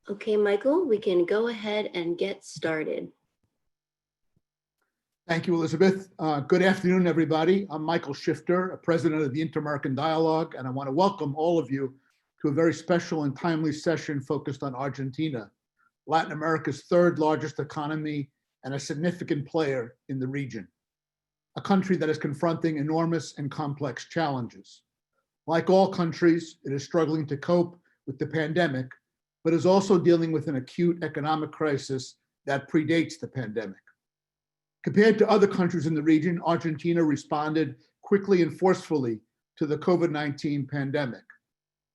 Okay, Michael, we can go ahead and get started. Thank you, Elizabeth. Good afternoon, everybody. I'm Michael Shifter, president of the Inter-American Dialogue, and I want to welcome all of you to a very special and timely session focused on Argentina, Latin America's third largest economy and a significant player in the region, a country that is confronting enormous and complex challenges. Like all countries, it is struggling to cope with the pandemic, but is also dealing with an acute economic crisis that predates the pandemic. Compared to other countries in the region, Argentina responded quickly and forcefully to the COVID-19 pandemic.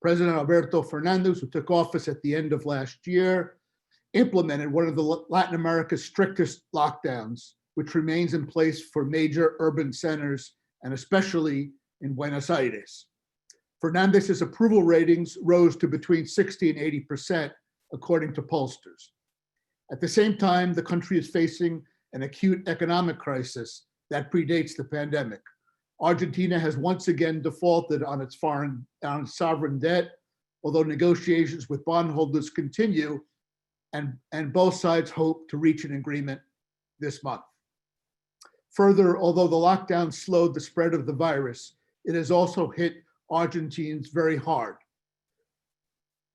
President Alberto Fernández, who took office at the end of last year, implemented one of the Latin America's strictest lockdowns, which remains in place for major urban centers and especially in Buenos Aires. Fernández's approval ratings rose to between 60 and 80%, according to pollsters. At the same time, the country is facing an acute economic crisis that predates the pandemic. Argentina has once again defaulted on its sovereign debt, although negotiations with bondholders continue, and both sides hope to reach an agreement this month. Further, although the lockdown slowed the spread of the virus, it has also hit Argentines very hard.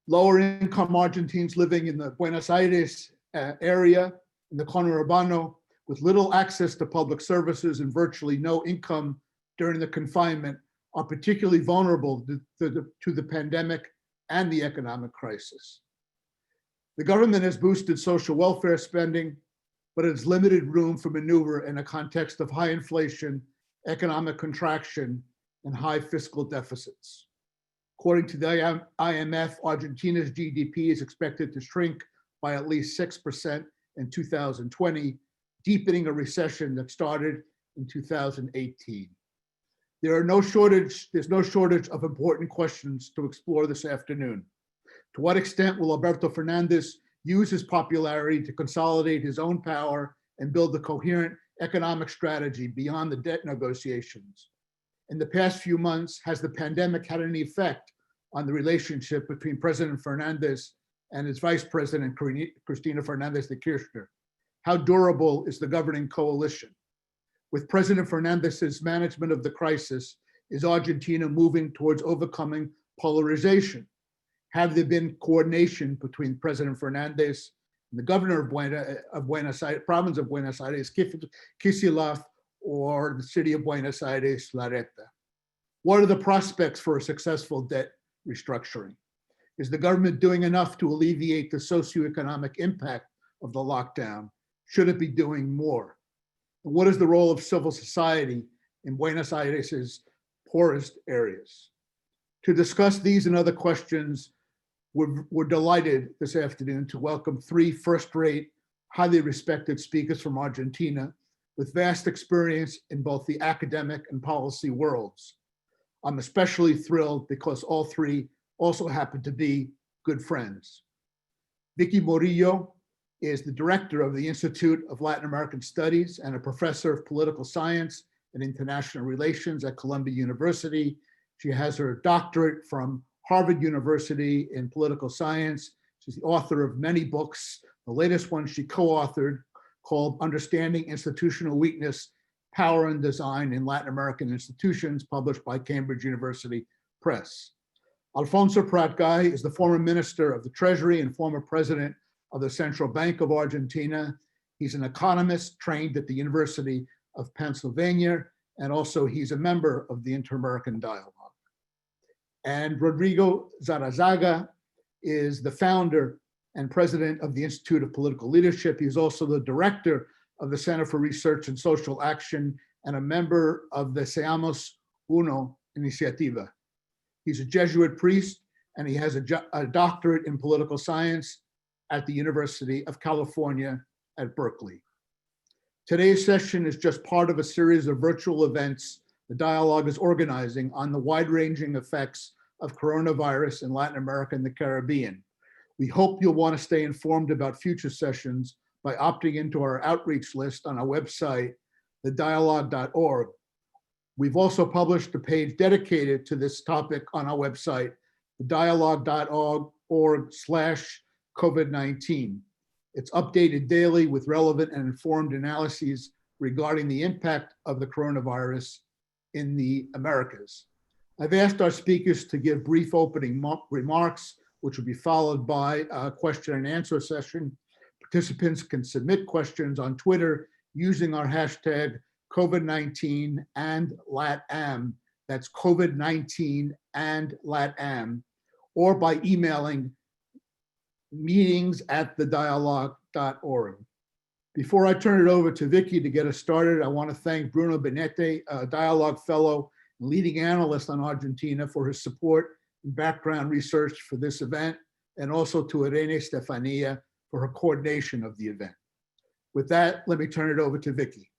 Lower income Argentines living in the Buenos Aires area, in the conurbano, with little access to public services and virtually no income during the confinement, are particularly vulnerable to the pandemic and the economic crisis. The government has boosted social welfare spending, but it has limited room for maneuver in a context of high inflation, economic contraction, and high fiscal deficits. According to the IMF, Argentina's GDP is expected to shrink by at least 6% in 2020, deepening a recession that started in 2018. There's no shortage of important questions to explore this afternoon. To what extent will Alberto Fernández use his popularity to consolidate his own power and build a coherent economic strategy beyond the debt negotiations? In the past few months, has the pandemic had any effect on the relationship between President Fernández and his Vice President, Cristina Fernández de Kirchner? How durable is the governing coalition? With President Fernández's management of the crisis, is Argentina moving towards overcoming polarization? Have there been coordination between President Fernández and the governor of Buenos Aires, province of Buenos Aires, Kicillof, or the city of Buenos Aires, Larreta? What are the prospects for a successful debt restructuring? Is the government doing enough to alleviate the socioeconomic impact of the lockdown? Should it be doing more? And what is the role of civil society in Buenos Aires's poorest areas? To discuss these and other questions, we're delighted this afternoon to welcome three first-rate, highly respected speakers from Argentina with vast experience in both the academic and policy worlds. I'm especially thrilled because all three also happen to be good friends. Vicky Murillo is the director of the Institute of Latin American Studies and a professor of political science and international relations at Columbia University. She has her doctorate from Harvard University in political science. She's the author of many books. The latest one she co-authored called Understanding Institutional Weakness, Power and Design in Latin American Institutions, published by Cambridge University Press. Alfonso Prat-Gay is the former Minister of the Treasury and former President of the Central Bank of Argentina. He's an economist trained at the University of Pennsylvania, and also he's a member of the Inter-American Dialogue. And Rodrigo Zarazaga is the founder and president of the Institute of Political Leadership. He's also the director of the Center for Research and Social Action and a member of the Seamos Uno Iniciativa. He's a Jesuit priest and he has a doctorate in political science at the University of California at Berkeley. Today's session is just part of a series of virtual events the Dialogue is organizing on the wide-ranging effects of coronavirus in Latin America and the Caribbean. We hope you'll want to stay informed about future sessions by opting into our outreach list on our website, thedialogue.org. We've also published a page dedicated to this topic on our website, thedialogue.org/ COVID-19. It's updated daily with relevant and informed analyses regarding the impact of the coronavirus in the Americas. I've asked our speakers to give brief opening remarks, which will be followed by a question and answer session. Participants can submit questions on Twitter using our hashtag COVID-19 and LATAM. That's COVID-19 and LATAM, or by emailing meetings@thedialogue.org. Before I turn it over to Vicky to get us started, I want to thank Bruno Benetti, a Dialogue Fellow and leading analyst on Argentina, for his support and background research for this event, and also to Irene Stefania for her coordination of the event. With that, let me turn it over to Vicky.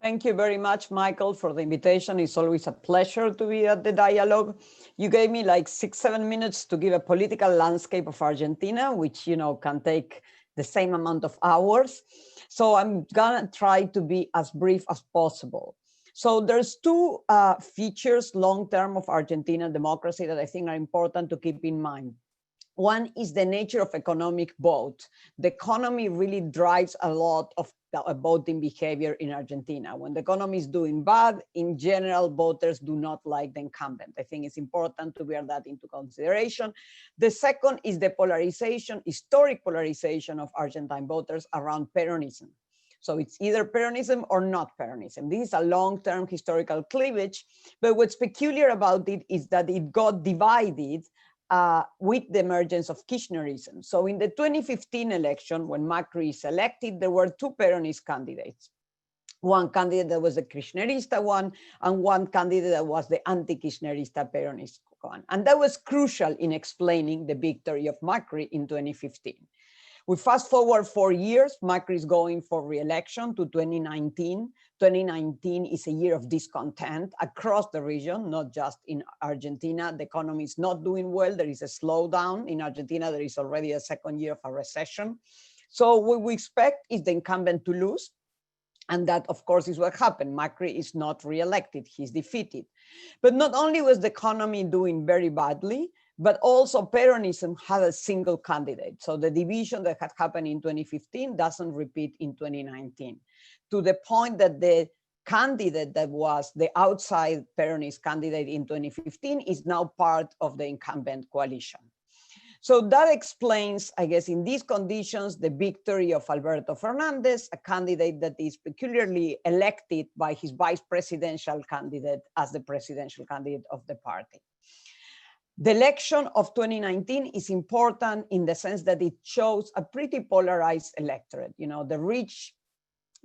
Thank you very much, Michael, for the invitation. It's always a pleasure to be at the Dialogue. You gave me like 6-7 minutes to give a political landscape of Argentina, which, you know, can take the same amount of hours. So I'm gonna try to be as brief as possible. So there's two features long-term of Argentine democracy that I think are important to keep in mind. One is the nature of economic vote. The economy really drives a lot of voting behavior in Argentina. When the economy is doing bad, in general, voters do not like the incumbent. I think it's important to bear that into consideration. The second is the polarization, historic polarization of Argentine voters around Peronism. So it's either Peronism or not Peronism. This is a long-term historical cleavage, but what's peculiar about it is that it got divided with the emergence of Kirchnerism. So in the 2015 election, when Macri is elected, there were two Peronist candidates. One candidate that was the Kirchnerista one, and one candidate that was the anti-Kirchnerista Peronist one. And that was crucial in explaining the victory of Macri in 2015. We fast forward 4 years, Macri is going for re-election to 2019. 2019 is a year of discontent across the region, not just in Argentina. The economy is not doing well. There is a slowdown. In Argentina, there is already a second year of a recession. So what we expect is the incumbent to lose. And that, of course, is what happened. Macri is not re-elected. He's defeated. But not only was the economy doing very badly, but also Peronism had a single candidate. So the division that had happened in 2015 doesn't repeat in 2019, to the point that the candidate that was the outside Peronist candidate in 2015 is now part of the incumbent coalition. So that explains, I guess, in these conditions, the victory of Alberto Fernández, a candidate that is peculiarly elected by his vice presidential candidate as the presidential candidate of the party. The election of 2019 is important in the sense that it shows a pretty polarized electorate. You know, the rich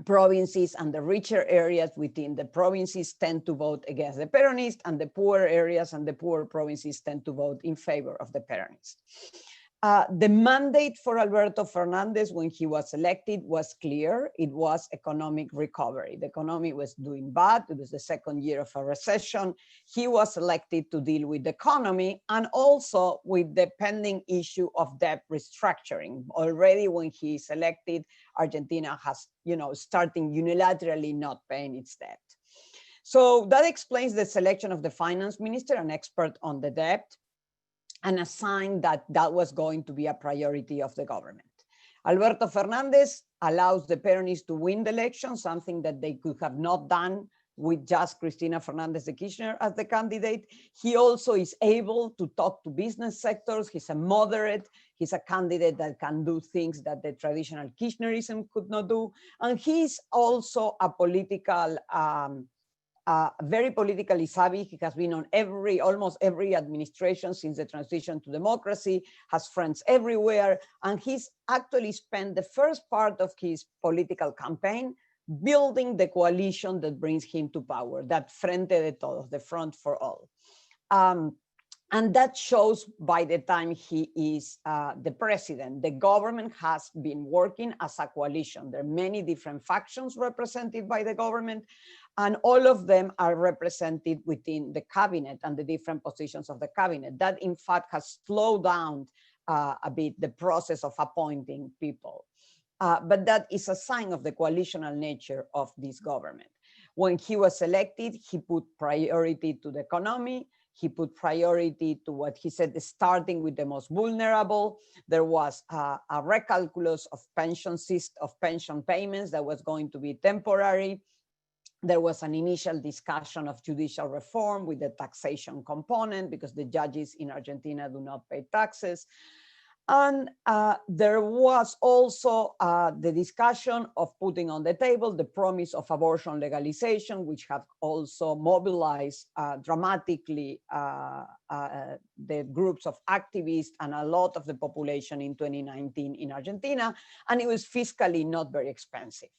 provinces and the richer areas within the provinces tend to vote against the Peronists, and the poor areas and the poor provinces tend to vote in favor of the Peronists. The mandate for Alberto Fernández when he was elected was clear. It was economic recovery. The economy was doing bad. It was the second year of a recession. He was elected to deal with the economy and also with the pending issue of debt restructuring. Already when he is elected, Argentina has, you know, starting unilaterally not paying its debt. So that explains the selection of the finance minister, an expert on the debt, and a sign that that was going to be a priority of the government. Alberto Fernández allows the Peronists to win the election, something that they could have not done with just Cristina Fernández de Kirchner as the candidate. He also is able to talk to business sectors. He's a moderate. He's a candidate that can do things that the traditional Kirchnerism could not do. And he's also a political, very politically savvy. He has been on almost every administration since the transition to democracy, has friends everywhere, and he's actually spent the first part of his political campaign building the coalition that brings him to power, that Frente de Todos, the Front for All. And that shows by the time he is the president. The government has been working as a coalition. There are many different factions represented by the government, and all of them are represented within the cabinet and the different positions of the cabinet. That, in fact, has slowed down a bit the process of appointing people. But that is a sign of the coalitional nature of this government. When he was elected, he put priority to the economy. he put priority to what he said, starting with the most vulnerable. There was a recalculus of pension payments that was going to be temporary. There was an initial discussion of judicial reform with the taxation component, because the judges in Argentina do not pay taxes. And there was also the discussion of putting on the table the promise of abortion legalization, which have also mobilized dramatically the groups of activists and a lot of the population in 2019 in Argentina. And it was fiscally not very expensive.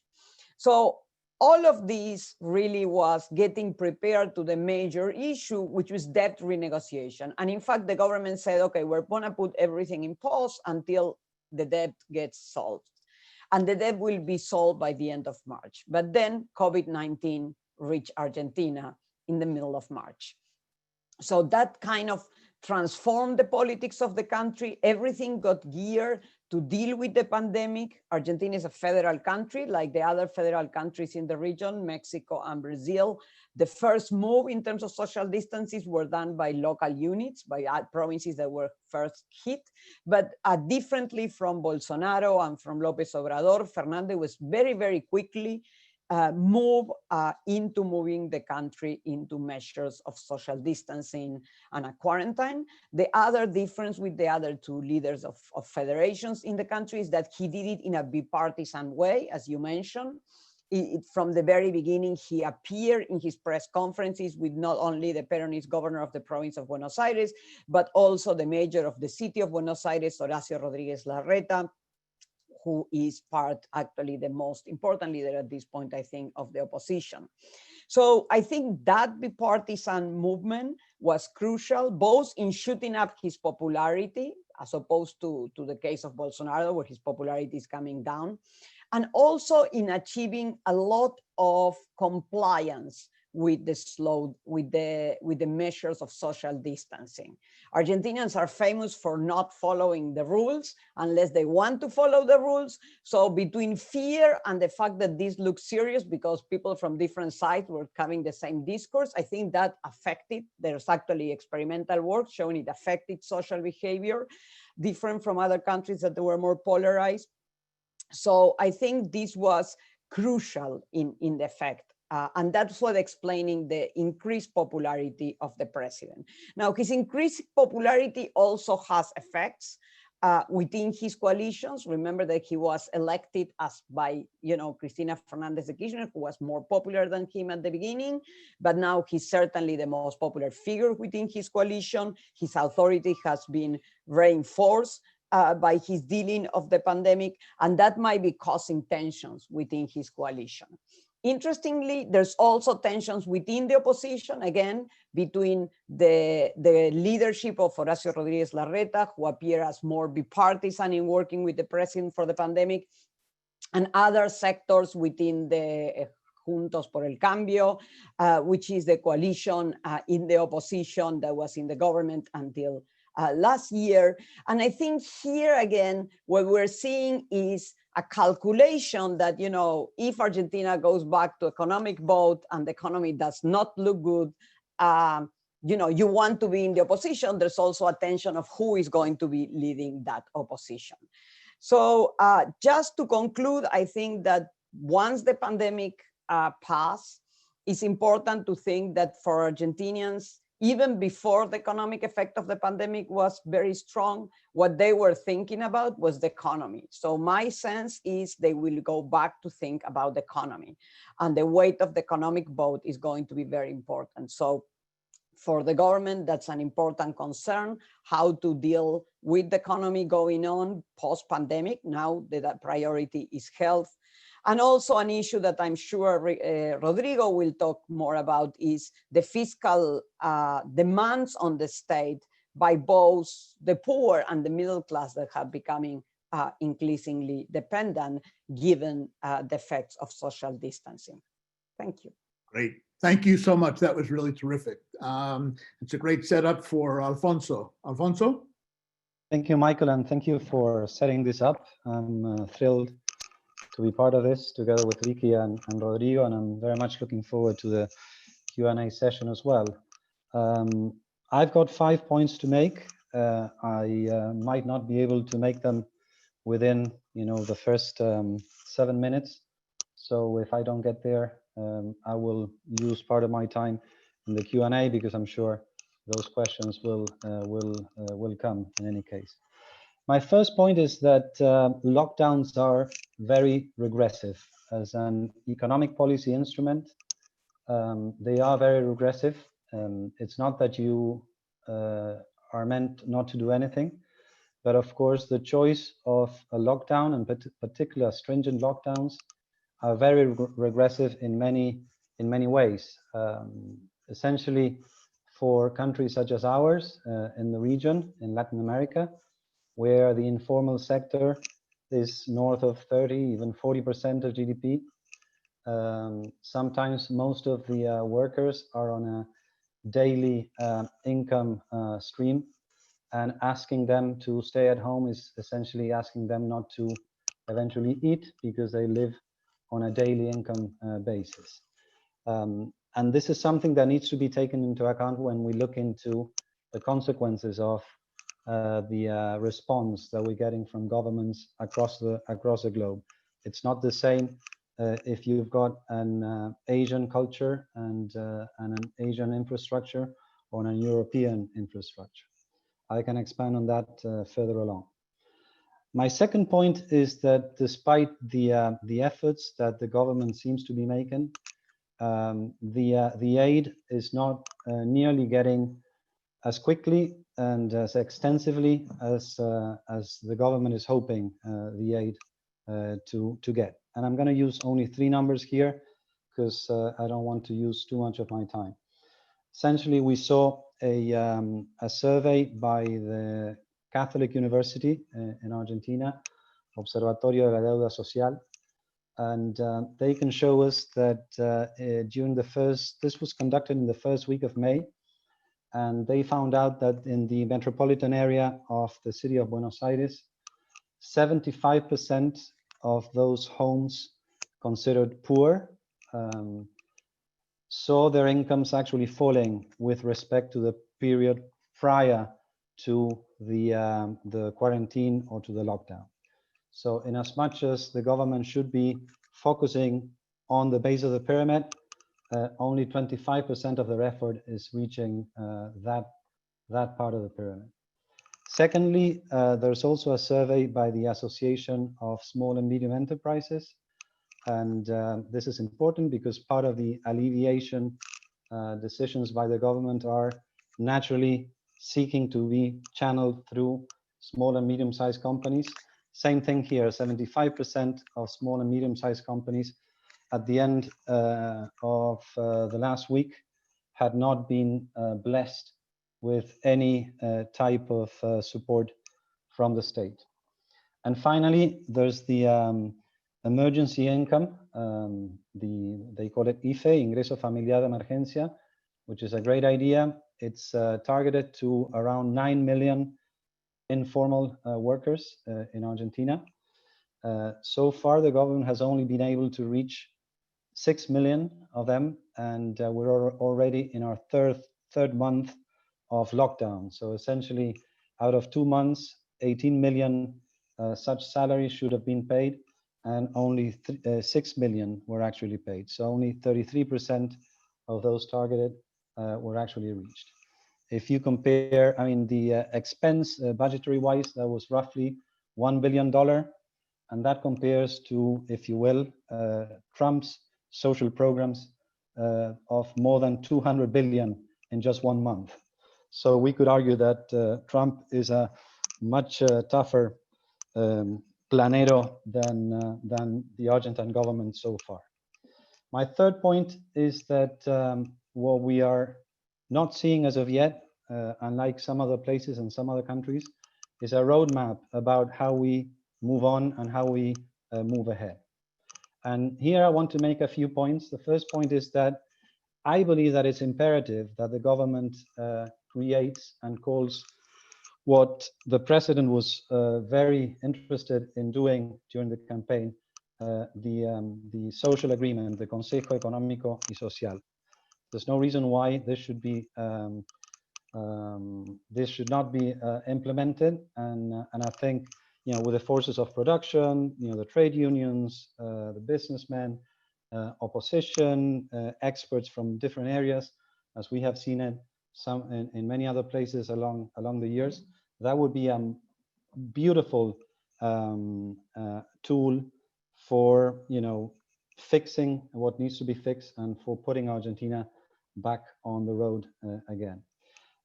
So all of this really was getting prepared to the major issue, which was debt renegotiation. And in fact, the government said, okay, we're gonna put everything in pause until the debt gets solved. And the debt will be solved by the end of March. But then COVID-19 reached Argentina in the middle of March. So that kind of transformed the politics of the country. Everything got geared to deal with the pandemic. Argentina is a federal country, like the other federal countries in the region, Mexico and Brazil. The first move in terms of social distances were done by local units, by provinces that were first hit. But differently from Bolsonaro and from López Obrador, Fernández was very, very quickly into moving the country into measures of social distancing and a quarantine. The other difference with the other two leaders of federations in the country is that he did it in a bipartisan way, as you mentioned. From the very beginning, he appeared in his press conferences with not only the Peronist governor of the province of Buenos Aires, but also the mayor of the city of Buenos Aires, Horacio Rodríguez Larreta, who is part, actually, the most important leader at this point, I think, of the opposition. So I think that bipartisan movement was crucial, both in shooting up his popularity, as opposed to the case of Bolsonaro, where his popularity is coming down, and also in achieving a lot of compliance with the measures of social distancing. Argentinians are famous for not following the rules unless they want to follow the rules. So between fear and the fact that this looks serious because people from different sides were having the same discourse, I think that affected, there's actually experimental work showing it affected social behavior, different from other countries that were more polarized. So I think this was crucial in the effect. And that's what explaining the increased popularity of the president. Now, his increased popularity also has effects within his coalitions. Remember that he was elected as by, Cristina Fernández de Kirchner, who was more popular than him at the beginning, but now he's certainly the most popular figure within his coalition. His authority has been reinforced by his dealing of the pandemic, and that might be causing tensions within his coalition. Interestingly, there's also tensions within the opposition, again, between the leadership of Horacio Rodríguez Larreta, who appear as more bipartisan in working with the president for the pandemic, and other sectors within the Juntos por el Cambio, which is the coalition in the opposition that was in the government until last year. And I think here again, what we're seeing is a calculation that, if Argentina goes back to economic boat and the economy does not look good, you want to be in the opposition. There's also a tension of who is going to be leading that opposition. So just to conclude, I think that once the pandemic passed, it's important to think that for Argentinians, even before the economic effect of the pandemic was very strong, what they were thinking about was the economy. So my sense is they will go back to think about the economy, and the weight of the economic boat is going to be very important. So for the government, that's an important concern, how to deal with the economy going on post-pandemic. Now that priority is health. And also an issue that I'm sure Rodrigo will talk more about is the fiscal demands on the state by both the poor and the middle class that have becoming increasingly dependent given the effects of social distancing. Thank you. Great. Thank you so much. That was really terrific. It's a great setup for Alfonso. Alfonso? Thank you, Michael, and thank you for setting this up. I'm thrilled to be part of this together with Vicky and Rodrigo, and I'm very much looking forward to the Q&A session as well. I've got 5 points to make. I might not be able to make them within, the first 7 minutes. So if I don't get there, I will use part of my time in the Q&A, because I'm sure those questions will come in any case. My first point is that lockdowns are very regressive as an economic policy instrument. They are very regressive. It's not that you are meant not to do anything, but of course the choice of a lockdown, and particular stringent lockdowns, are very regressive in many ways. Essentially, for countries such as ours in the region, in Latin America, where the informal sector is north of 30, even 40% of GDP. Sometimes most of the workers are on a daily income stream, and asking them to stay at home is essentially asking them not to eventually eat, because they live on a daily income basis. And this is something that needs to be taken into account when we look into the consequences of the response that we're getting from governments across the globe. It's not the same if you've got an Asian culture and an Asian infrastructure or an European infrastructure. I can expand on that further along. My second point is that despite the efforts that the government seems to be making, the aid is not nearly getting as quickly and as extensively as the government is hoping the aid to get. And I'm going to use only 3 numbers here, because I don't want to use too much of my time. Essentially, we saw a survey by the Catholic University in Argentina, Observatorio de la Deuda Social, and they can show us that during this was conducted in the first week of May, and they found out that in the metropolitan area of the city of Buenos Aires, 75% of those homes considered poor saw their incomes actually falling with respect to the period prior to the quarantine or to the lockdown. So in as much as the government should be focusing on the base of the pyramid, only 25% of their effort is reaching that part of the pyramid. Secondly, there's also a survey by the Association of Small and Medium Enterprises. And this is important because part of the alleviation decisions by the government are naturally seeking to be channeled through small and medium-sized companies. Same thing here, 75% of small and medium-sized companies at the end of the last week had not been blessed with any type of support from the state. And finally, there's the emergency income, they call it IFE, Ingreso Familiar de Emergencia, which is a great idea. It's targeted to around 9 million informal workers in Argentina. So far, the government has only been able to reach 6 million of them, and we're already in our third month of lockdown. So essentially, out of 2 months, 18 million such salaries should have been paid, and only 6 million were actually paid. So only 33% of those targeted were actually reached. If you compare, I mean, the expense budgetary-wise, that was roughly $1 billion, and that compares to, if you will, Trump's social programs of more than 200 billion in just 1 month. So we could argue that Trump is a much tougher planero than the Argentine government so far. My third point is that what we are not seeing as of yet, unlike some other places and some other countries, is a roadmap about how we move on and how we move ahead. And here I want to make a few points. The first point is that I believe that it's imperative that the government creates and calls what the president was very interested in doing during the campaign, the social agreement, the Consejo Económico y Social. There's no reason why this should be This should not be implemented, and I think, you know, with the forces of production, you know, the trade unions, the businessmen, opposition, experts from different areas, as we have seen it in many other places along the years, that would be a beautiful tool for, you know, fixing what needs to be fixed and for putting Argentina back on the road again.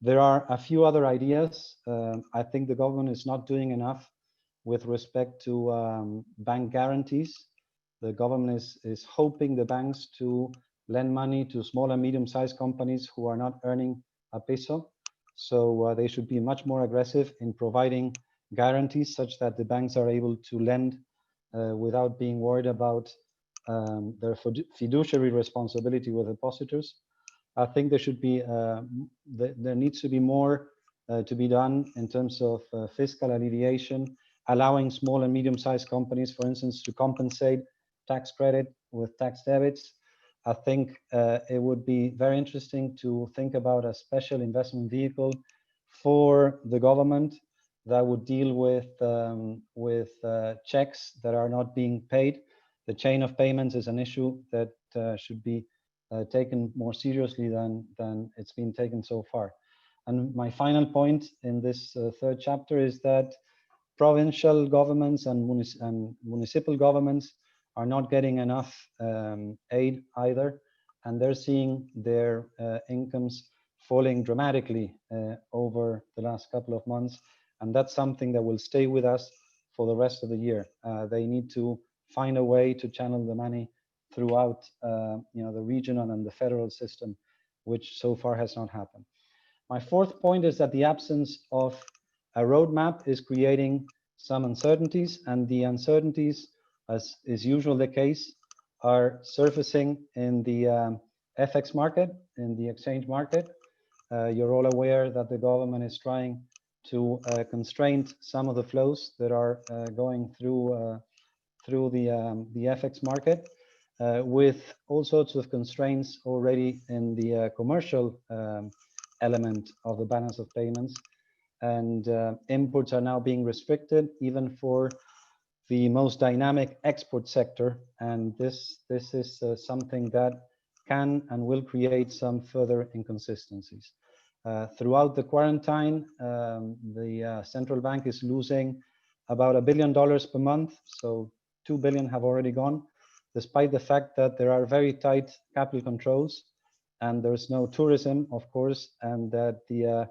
There are a few other ideas. I think the government is not doing enough with respect to bank guarantees. The government is hoping the banks to lend money to small and medium-sized companies who are not earning a peso. So they should be much more aggressive in providing guarantees such that the banks are able to lend without being worried about their fiduciary responsibility with depositors. I think there should be, there needs to be more to be done in terms of fiscal alleviation, allowing small and medium-sized companies, for instance, to compensate tax credit with tax debits. I think it would be very interesting to think about a special investment vehicle for the government that would deal with checks that are not being paid. The chain of payments is an issue that should be taken more seriously than it's been taken so far. And my final point in this third chapter is that provincial governments and municipal governments are not getting enough aid either, and they're seeing their incomes falling dramatically over the last couple of months, and that's something that will stay with us for the rest of the year. They need to find a way to channel the money throughout you know, the regional and the federal system, which so far has not happened. My fourth point is that the absence of a roadmap is creating some uncertainties, and the uncertainties, as is usually the case, are surfacing in the FX market, in the exchange market. You're all aware that the government is trying to constrain some of the flows that are going through the FX market, with all sorts of constraints already in the commercial element of the balance of payments. And imports are now being restricted even for the most dynamic export sector. And this is something that can and will create some further inconsistencies. Throughout the quarantine, the central bank is losing about $1 billion per month. So 2 billion have already gone, despite the fact that there are very tight capital controls and there's no tourism, of course, and that the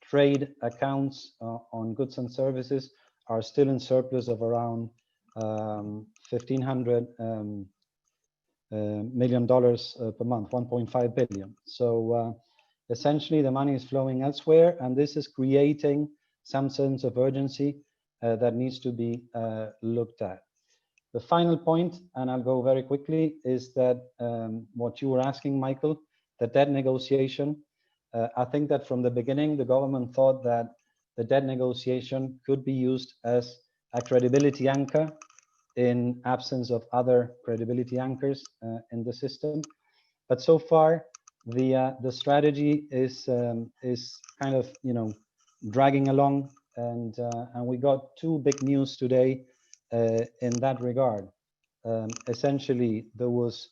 trade accounts on goods and services are still in surplus of around $1,500 million per month, 1.5 billion. So essentially the money is flowing elsewhere, and this is creating some sense of urgency that needs to be looked at. The final point, and I'll go very quickly, is that what you were asking, Michael, the debt negotiation. I think that from the beginning, the government thought that the debt negotiation could be used as a credibility anchor in absence of other credibility anchors in the system. But so far, the strategy is kind of, you know, dragging along, and we got two big news today in that regard. Essentially, there was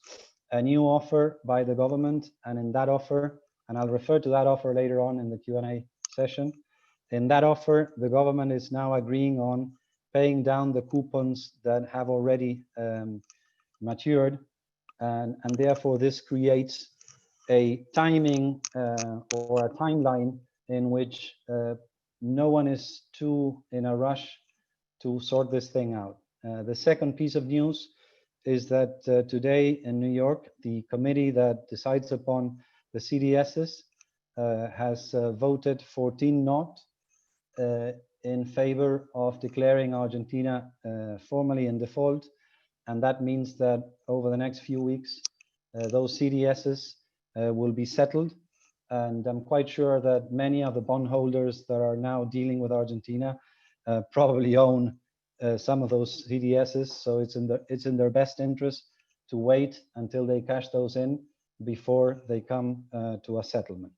a new offer by the government, and in that offer, and I'll refer to that offer later on in the Q&A session. In that offer, the government is now agreeing on paying down the coupons that have already matured, and therefore this creates a timing or a timeline in which no one is too in a rush to sort this thing out. The second piece of news is that today in New York, the committee that decides upon the CDSs has voted 14-0 in favor of declaring Argentina formally in default. And that means that over the next few weeks, those CDSs will be settled. And I'm quite sure that many of the bondholders that are now dealing with Argentina probably own some of those CDSs. So it's in their best interest to wait until they cash those in before they come to a settlement.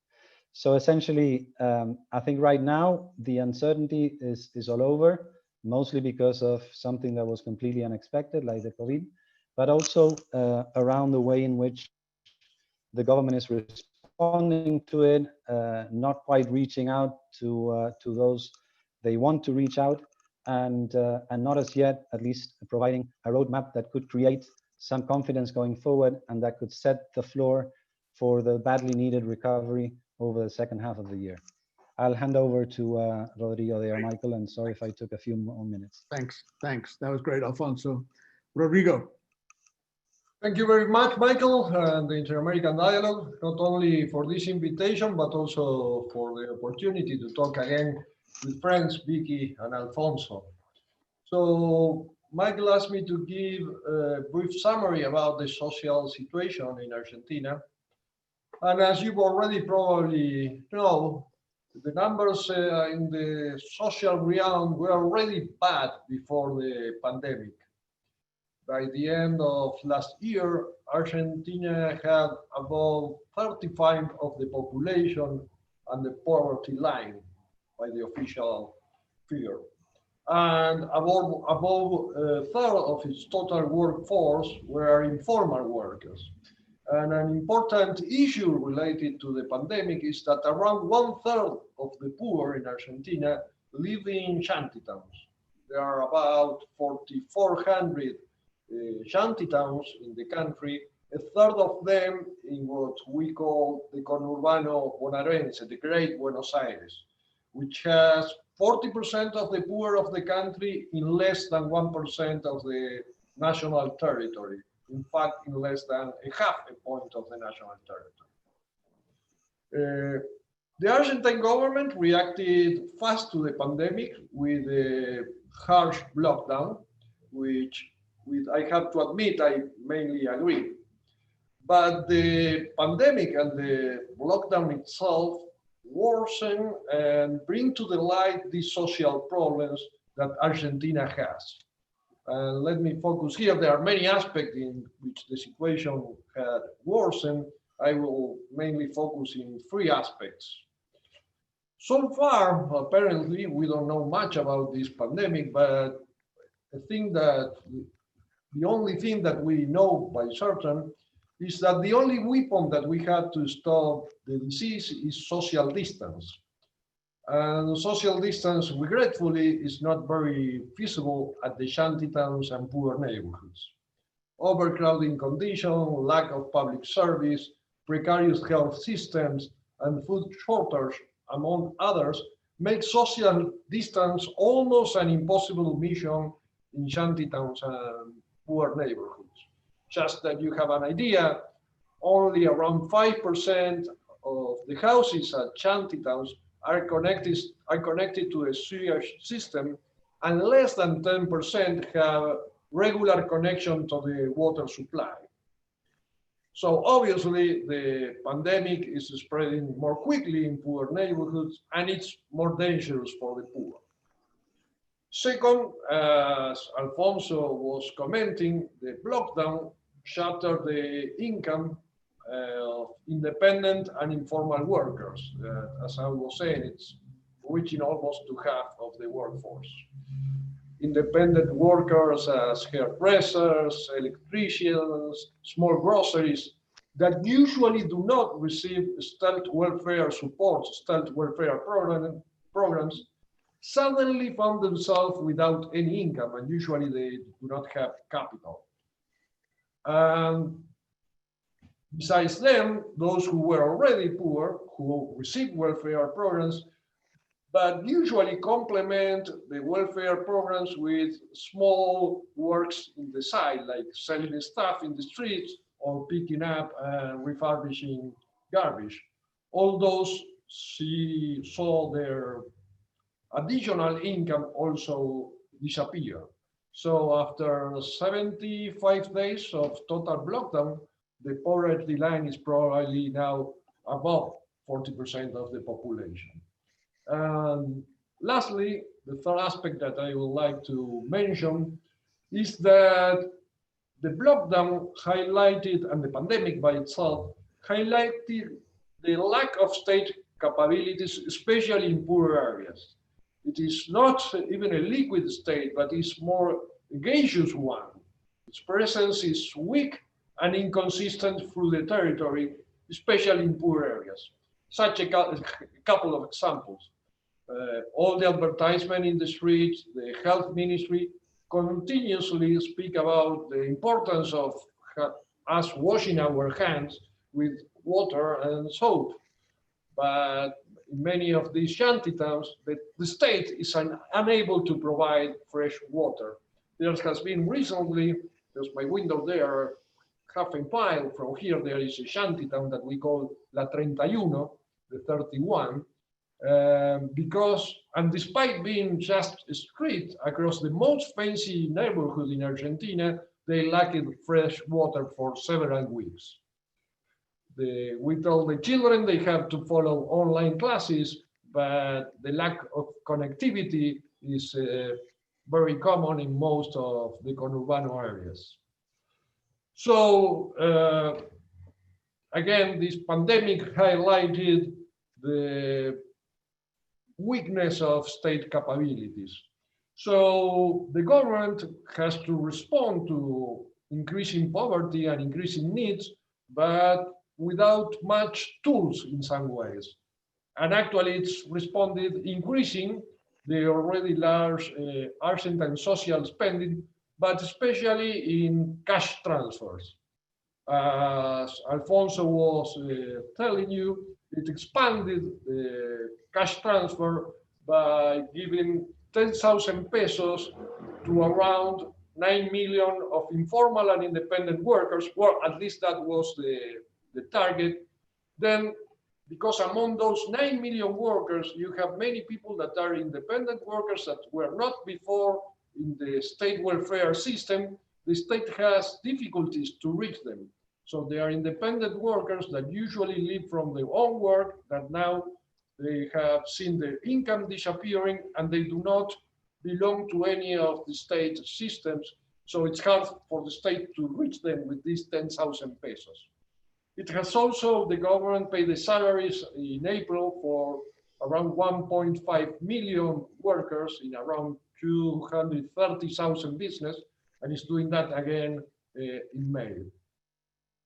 So essentially, I think right now the uncertainty is all over, mostly because of something that was completely unexpected, like the COVID, but also around the way in which the government is responding to it, not quite reaching out to those they want to reach out, and not as yet, at least providing a roadmap that could create some confidence going forward and that could set the floor for the badly needed recovery over the second half of the year. I'll hand over to Rodrigo there, Michael, and sorry if I took a few more minutes. Thanks. That was great, Alfonso. Rodrigo. Thank you very much, Michael, and the Inter-American Dialogue, not only for this invitation, but also for the opportunity to talk again with friends, Vicky and Alfonso. So Michael asked me to give a brief summary about the social situation in Argentina. And as you already probably know, the numbers in the social realm were already bad before the pandemic. By the end of last year, Argentina had about 35% of the population on the poverty line by the official figure. And above a third of its total workforce were informal workers. And an important issue related to the pandemic is that around 1/3 of the poor in Argentina live in shantytowns. There are about 4,400 shantytowns in the country, a third of them in what we call the conurbano bonaerense, the Great Buenos Aires, which has 40% of the poor of the country in less than 1% of the national territory. In fact, in less than a half a point of the national territory. The Argentine government reacted fast to the pandemic with a harsh lockdown, which I have to admit, I mainly agree. But the pandemic and the lockdown itself worsen and bring to the light these social problems that Argentina has. Let me focus here. There are many aspects in which the situation had worsened. I will mainly focus in three aspects. So far, apparently, we don't know much about this pandemic, but I think that the only thing that we know by certain is that the only weapon that we have to stop the disease is social distance. And social distance, regretfully, is not very feasible at the shantytowns and poor neighborhoods. Overcrowding conditions, lack of public service, precarious health systems, and food shortage, among others, make social distance almost an impossible mission in shantytowns and poor neighborhoods. Just that you have an idea, only around 5% of the houses at shantytowns are connected to a sewage system, and less than 10% have regular connection to the water supply. So obviously the pandemic is spreading more quickly in poor neighborhoods, and it's more dangerous for the poor. Second, as Alfonso was commenting, the lockdown shattered the income of independent and informal workers. As I was saying, it's reaching almost to half of the workforce. Independent workers as hairdressers, electricians, small groceries that usually do not receive state welfare support, state welfare programs, suddenly found themselves without any income, and usually they do not have capital. Besides them, those who were already poor, who received welfare programs, but usually complement the welfare programs with small works in the side, like selling stuff in the streets or picking up and refurbishing garbage. All those saw their additional income also disappear. So after 75 days of total lockdown, the poverty line is probably now above 40% of the population. Lastly, the third aspect that I would like to mention is that the lockdown highlighted, and the pandemic by itself, highlighted the lack of state capabilities, especially in poor areas. It is not even a liquid state, but is more a gaseous one. Its presence is weak and inconsistent through the territory, especially in poor areas. Such a couple of examples. All the advertisement in the streets, the health ministry continuously speak about the importance of us washing our hands with water and soap. But in many of these shanty towns, the state is unable to provide fresh water. There has been recently, there's my window there, half a mile from here, there is a shanty town that we call La 31, the 31, because, and despite being just a street across the most fancy neighborhood in Argentina, they lacked fresh water for several weeks. We told the children they have to follow online classes, but the lack of connectivity is very common in most of the conurbano areas. So again, this pandemic highlighted the weakness of state capabilities. So the government has to respond to increasing poverty and increasing needs, but without much tools in some ways. And actually it's responded increasing the already large Argentine social spending, but especially in cash transfers. As Alfonso was telling you, it expanded the cash transfer by giving 10,000 pesos to around 9 million of informal and independent workers. Well, at least that was the target. Then, because among those 9 million workers, you have many people that are independent workers that were not before in the state welfare system, the state has difficulties to reach them. So they are independent workers that usually live from their own work, that now they have seen their income disappearing and they do not belong to any of the state systems. So it's hard for the state to reach them with these 10,000 pesos. It has also, the government paid the salaries in April for around 1.5 million workers in around 230,000 business, and is doing that again in May.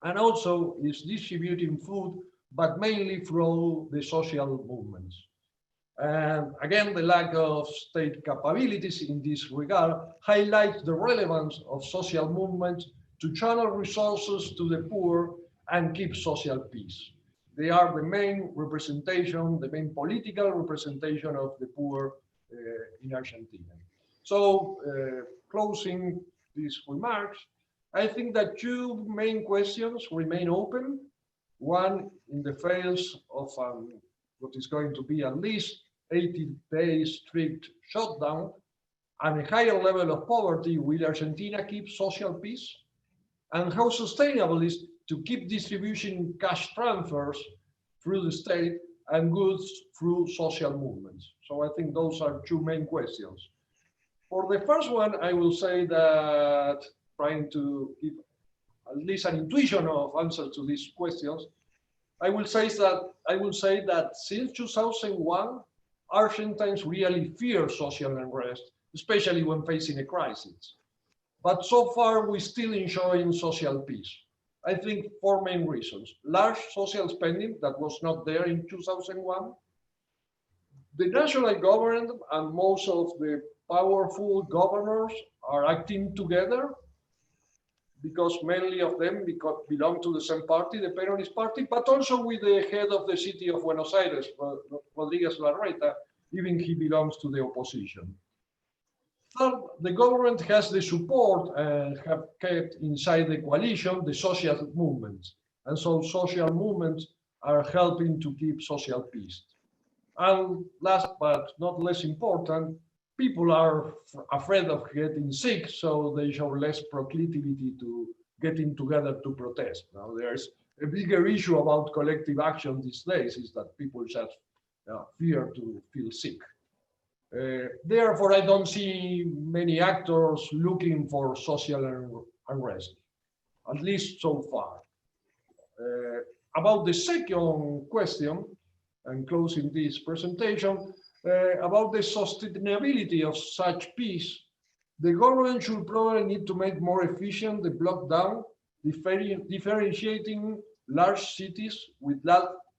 And also is distributing food, but mainly through the social movements. And again, the lack of state capabilities in this regard highlights the relevance of social movements to channel resources to the poor and keep social peace. They are the main representation, the main political representation of the poor in Argentina. So closing these remarks, I think that two main questions remain open. One, in the face of what is going to be at least 80 days strict shutdown and a higher level of poverty, will Argentina keep social peace? And how sustainable is to keep distributing cash transfers through the state and goods through social movements? So I think those are two main questions. For the first one, I will say that, trying to give at least an intuition of answer to these questions, I will say that since 2001, Argentines really fear social unrest, especially when facing a crisis. But so far, we're still enjoying social peace. I think four main reasons: large social spending that was not there in 2001, the national government and most of the powerful governors are acting together, because many of them belong to the same party, the Peronist party, but also with the head of the city of Buenos Aires, Rodríguez Larreta, even he belongs to the opposition. Third, the government has the support and have kept inside the coalition the social movements. And so social movements are helping to keep social peace. And last but not less important, people are afraid of getting sick, so they show less proclivity to getting together to protest. Now, there's a bigger issue about collective action these days, is that people just fear to feel sick. Therefore, I don't see many actors looking for social unrest, at least so far. About the second question, and closing this presentation, about the sustainability of such peace, the government should probably need to make more efficient the lockdown, differentiating large cities with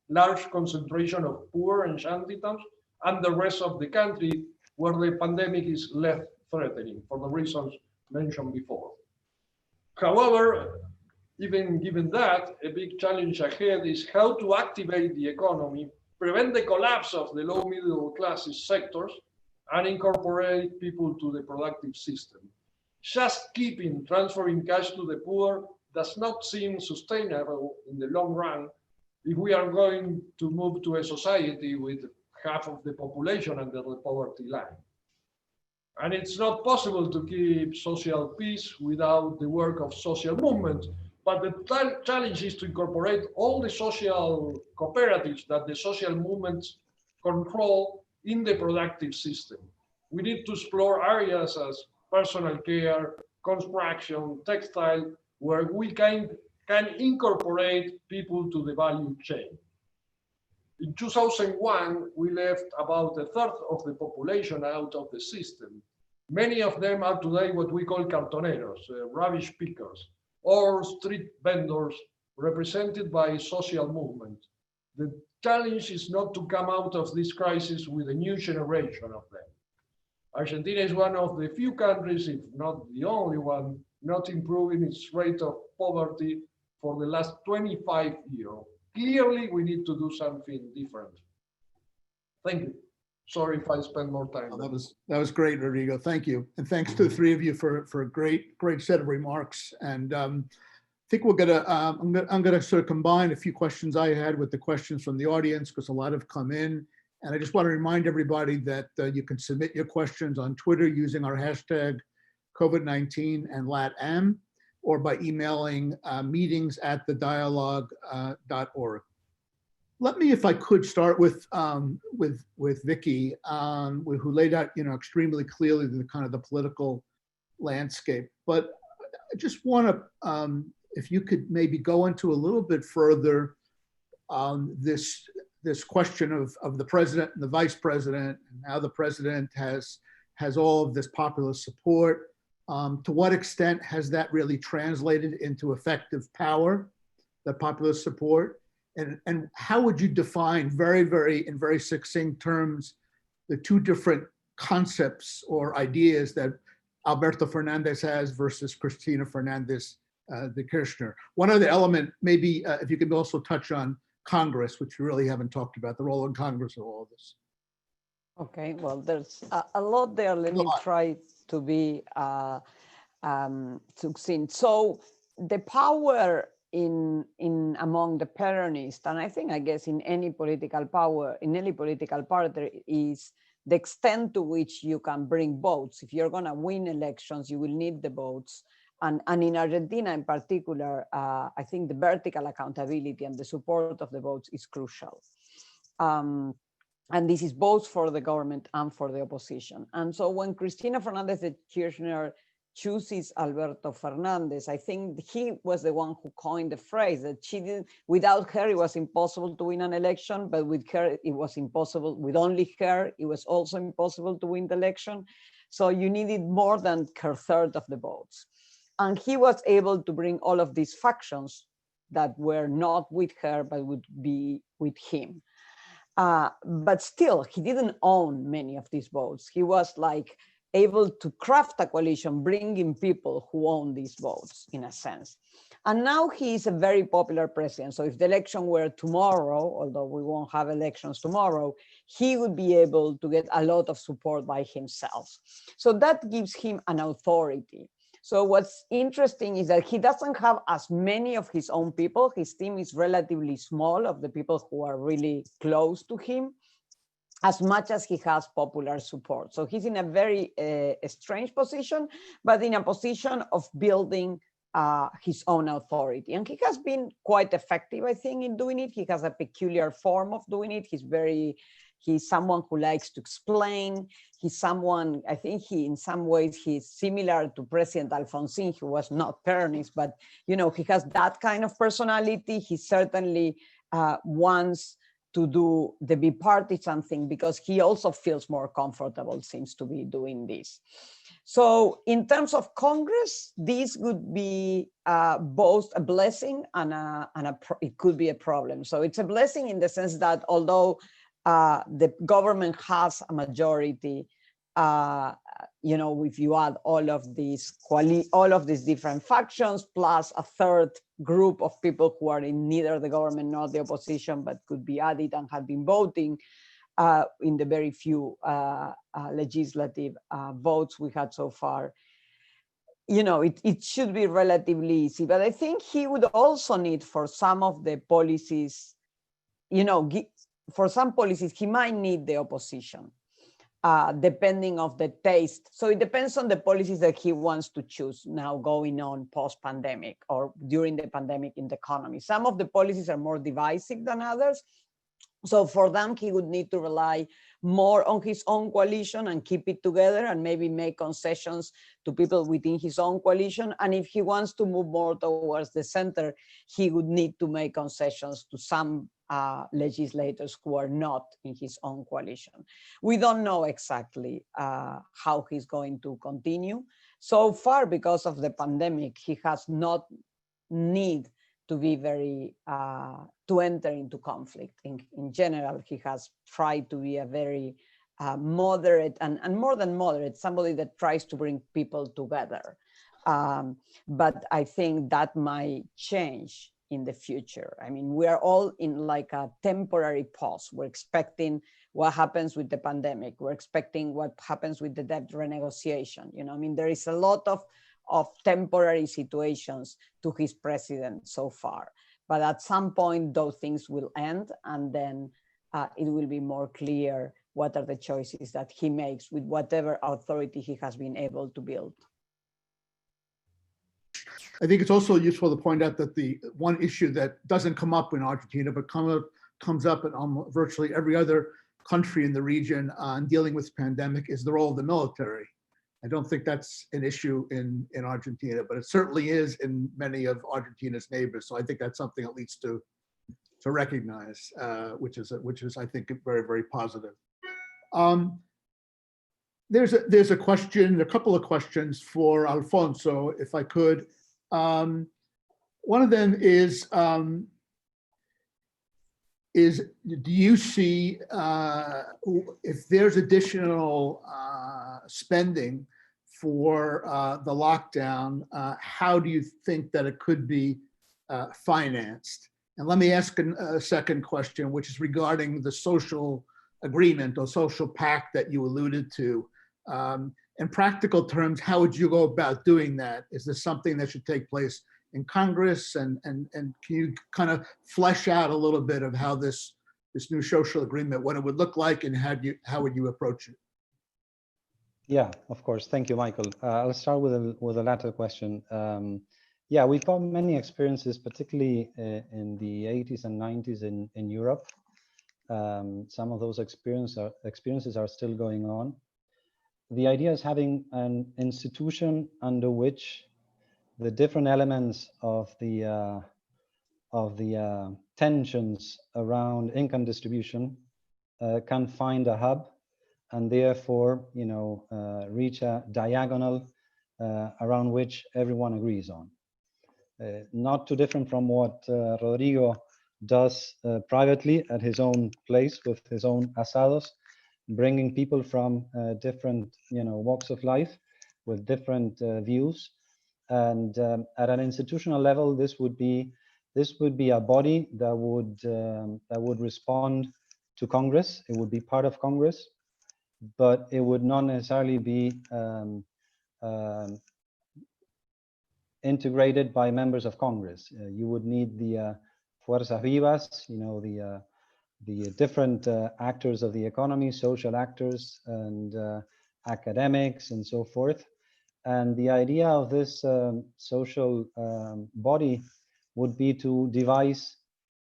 large concentration of poor and shantytowns and the rest of the country where the pandemic is less threatening for the reasons mentioned before. However, even given that, a big challenge ahead is how to activate the economy, prevent the collapse of the low middle classes sectors, and incorporate people to the productive system. Just transferring cash to the poor does not seem sustainable in the long run if we are going to move to a society with half of the population under the poverty line. And it's not possible to keep social peace without the work of social movements, but the challenge is to incorporate all the social cooperatives that the social movements control in the productive system. We need to explore areas as personal care, construction, textile, where we can incorporate people to the value chain. In 2001, we left about a third of the population out of the system. Many of them are today what we call cartoneros, rubbish pickers, or street vendors represented by social movement. The challenge is not to come out of this crisis with a new generation of them. Argentina is one of the few countries, if not the only one, not improving its rate of poverty for the last 25 years. Clearly, we need to do something different. Thank you. Sorry if I spend more time. Oh, that was great, Rodrigo. Thank you. And thanks to the three of you for a great set of remarks. And I think we're gonna, I'm gonna sort of combine a few questions I had with the questions from the audience because a lot have come in. And I just want to remind everybody that you can submit your questions on Twitter using our hashtag COVID-19 and LATAM, or by emailing meetings@thedialogue.org. Let me, if I could, start with Vicky, who laid out, extremely clearly the kind of the political landscape. But I just want to, if you could maybe go into a little bit further this question of the president and the vice president, and how the president has all of this popular support. To what extent has that really translated into effective power, the popular support? And how would you define in very succinct terms, the two different concepts or ideas that Alberto Fernández has versus Cristina Fernández de Kirchner? One other element, maybe if you could also touch on Congress, which we really haven't talked about, the role in Congress of all of this. Okay, well, there's a lot there. Let me try to be succinct. So the power in among the Peronists, and I guess in any political power, in any political party, is the extent to which you can bring votes. If you're going to win elections, you will need the votes. And in Argentina in particular, I think the vertical accountability and the support of the votes is crucial. And this is both for the government and for the opposition. And so when Cristina Fernández de Kirchner chooses Alberto Fernández, I think he was the one who coined the phrase that she didn't, without her, it was impossible to win an election, but with her, it was impossible. With only her, it was also impossible to win the election. So you needed more than her third of the votes. And he was able to bring all of these factions that were not with her, but would be with him. But still, he didn't own many of these votes. He was like able to craft a coalition, bringing people who own these votes in a sense. And now he is a very popular president. So if the election were tomorrow, although we won't have elections tomorrow, he would be able to get a lot of support by himself. So that gives him an authority. So what's interesting is that he doesn't have as many of his own people. His team is relatively small of the people who are really close to him, as much as he has popular support. So he's in a very strange position, but in a position of building his own authority. And he has been quite effective, I think, in doing it. He has a peculiar form of doing it. He's someone who likes to explain. He's someone, I think in some ways, he's similar to President Alfonsín, who was not Peronist, but he has that kind of personality. He certainly wants to do the bipartisan thing, because he also feels more comfortable, seems to be doing this. So in terms of Congress, this would be both a blessing and it could be a problem. So it's a blessing in the sense that although the government has a majority, you know, if you add all of these different factions plus a third group of people who are in neither the government nor the opposition, but could be added and have been voting in the very few legislative votes we had so far, you know, it should be relatively easy. But I think he would also need, for some of the policies, you know, for some policies, he might need the opposition, depending on the taste. So it depends on the policies that he wants to choose now going on post-pandemic or during the pandemic in the economy. Some of the policies are more divisive than others. So for them, he would need to rely more on his own coalition and keep it together and maybe make concessions to people within his own coalition. And if he wants to move more towards the center, he would need to make concessions to some legislators who are not in his own coalition. We don't know exactly how he's going to continue. So far, because of the pandemic, he has not need to be very, to enter into conflict. In general, he has tried to be a very moderate and more than moderate, somebody that tries to bring people together. But I think that might change in the future. I mean, we are all in like a temporary pause. We're expecting what happens with the pandemic. We're expecting what happens with the debt renegotiation. You know, I mean, there is a lot of temporary situations to his president so far. But at some point, those things will end, and then it will be more clear what are the choices that he makes with whatever authority he has been able to build. I think it's also useful to point out that the one issue that doesn't come up in Argentina, but comes up in virtually every other country in the region on dealing with pandemic is the role of the military. I don't think that's an issue in Argentina, but it certainly is in many of Argentina's neighbors. So I think that's something at least to recognize, which is I think very, very positive. There's a question, a couple of questions for Alfonso, if I could. One of them is do you see if there's additional spending for the lockdown, how do you think that it could be financed? And let me ask a second question, which is regarding the social agreement or social pact that you alluded to. In practical terms, how would you go about doing that? Is this something that should take place in Congress? And can you kind of flesh out a little bit of how this new social agreement, what it would look like, and how would you approach it? Yeah, of course. Thank you, Michael. I'll start with the latter question. Yeah, we've got many experiences, particularly in the 80s and 90s in Europe. Some of those experiences are still going on. The idea is having an institution under which the different elements of the tensions around income distribution can find a hub, and therefore, you know, reach a diagonal around which everyone agrees on. Not too different from what Rodrigo does privately at his own place with his own asados, bringing people from different, you know, walks of life with different views. And at an institutional level, this would be a body that would respond to Congress. It would be part of Congress, but it would not necessarily be integrated by members of Congress. You would need the fuerzas vivas, you know, the different actors of the economy, social actors and academics and so forth. And the idea of this social body would be to devise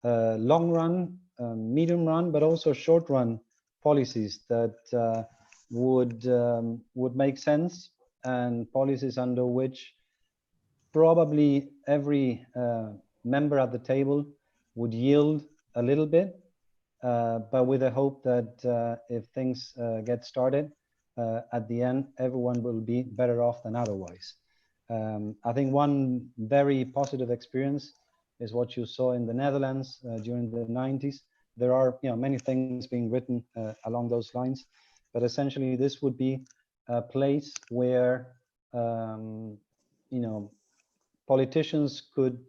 long run, medium run, but also short run policies that would make sense, and policies under which probably every member at the table would yield a little bit, but with the hope that if things get started, at the end, everyone will be better off than otherwise. I think one very positive experience is what you saw in the Netherlands during the 90s. There are many things being written along those lines, but essentially this would be a place where politicians could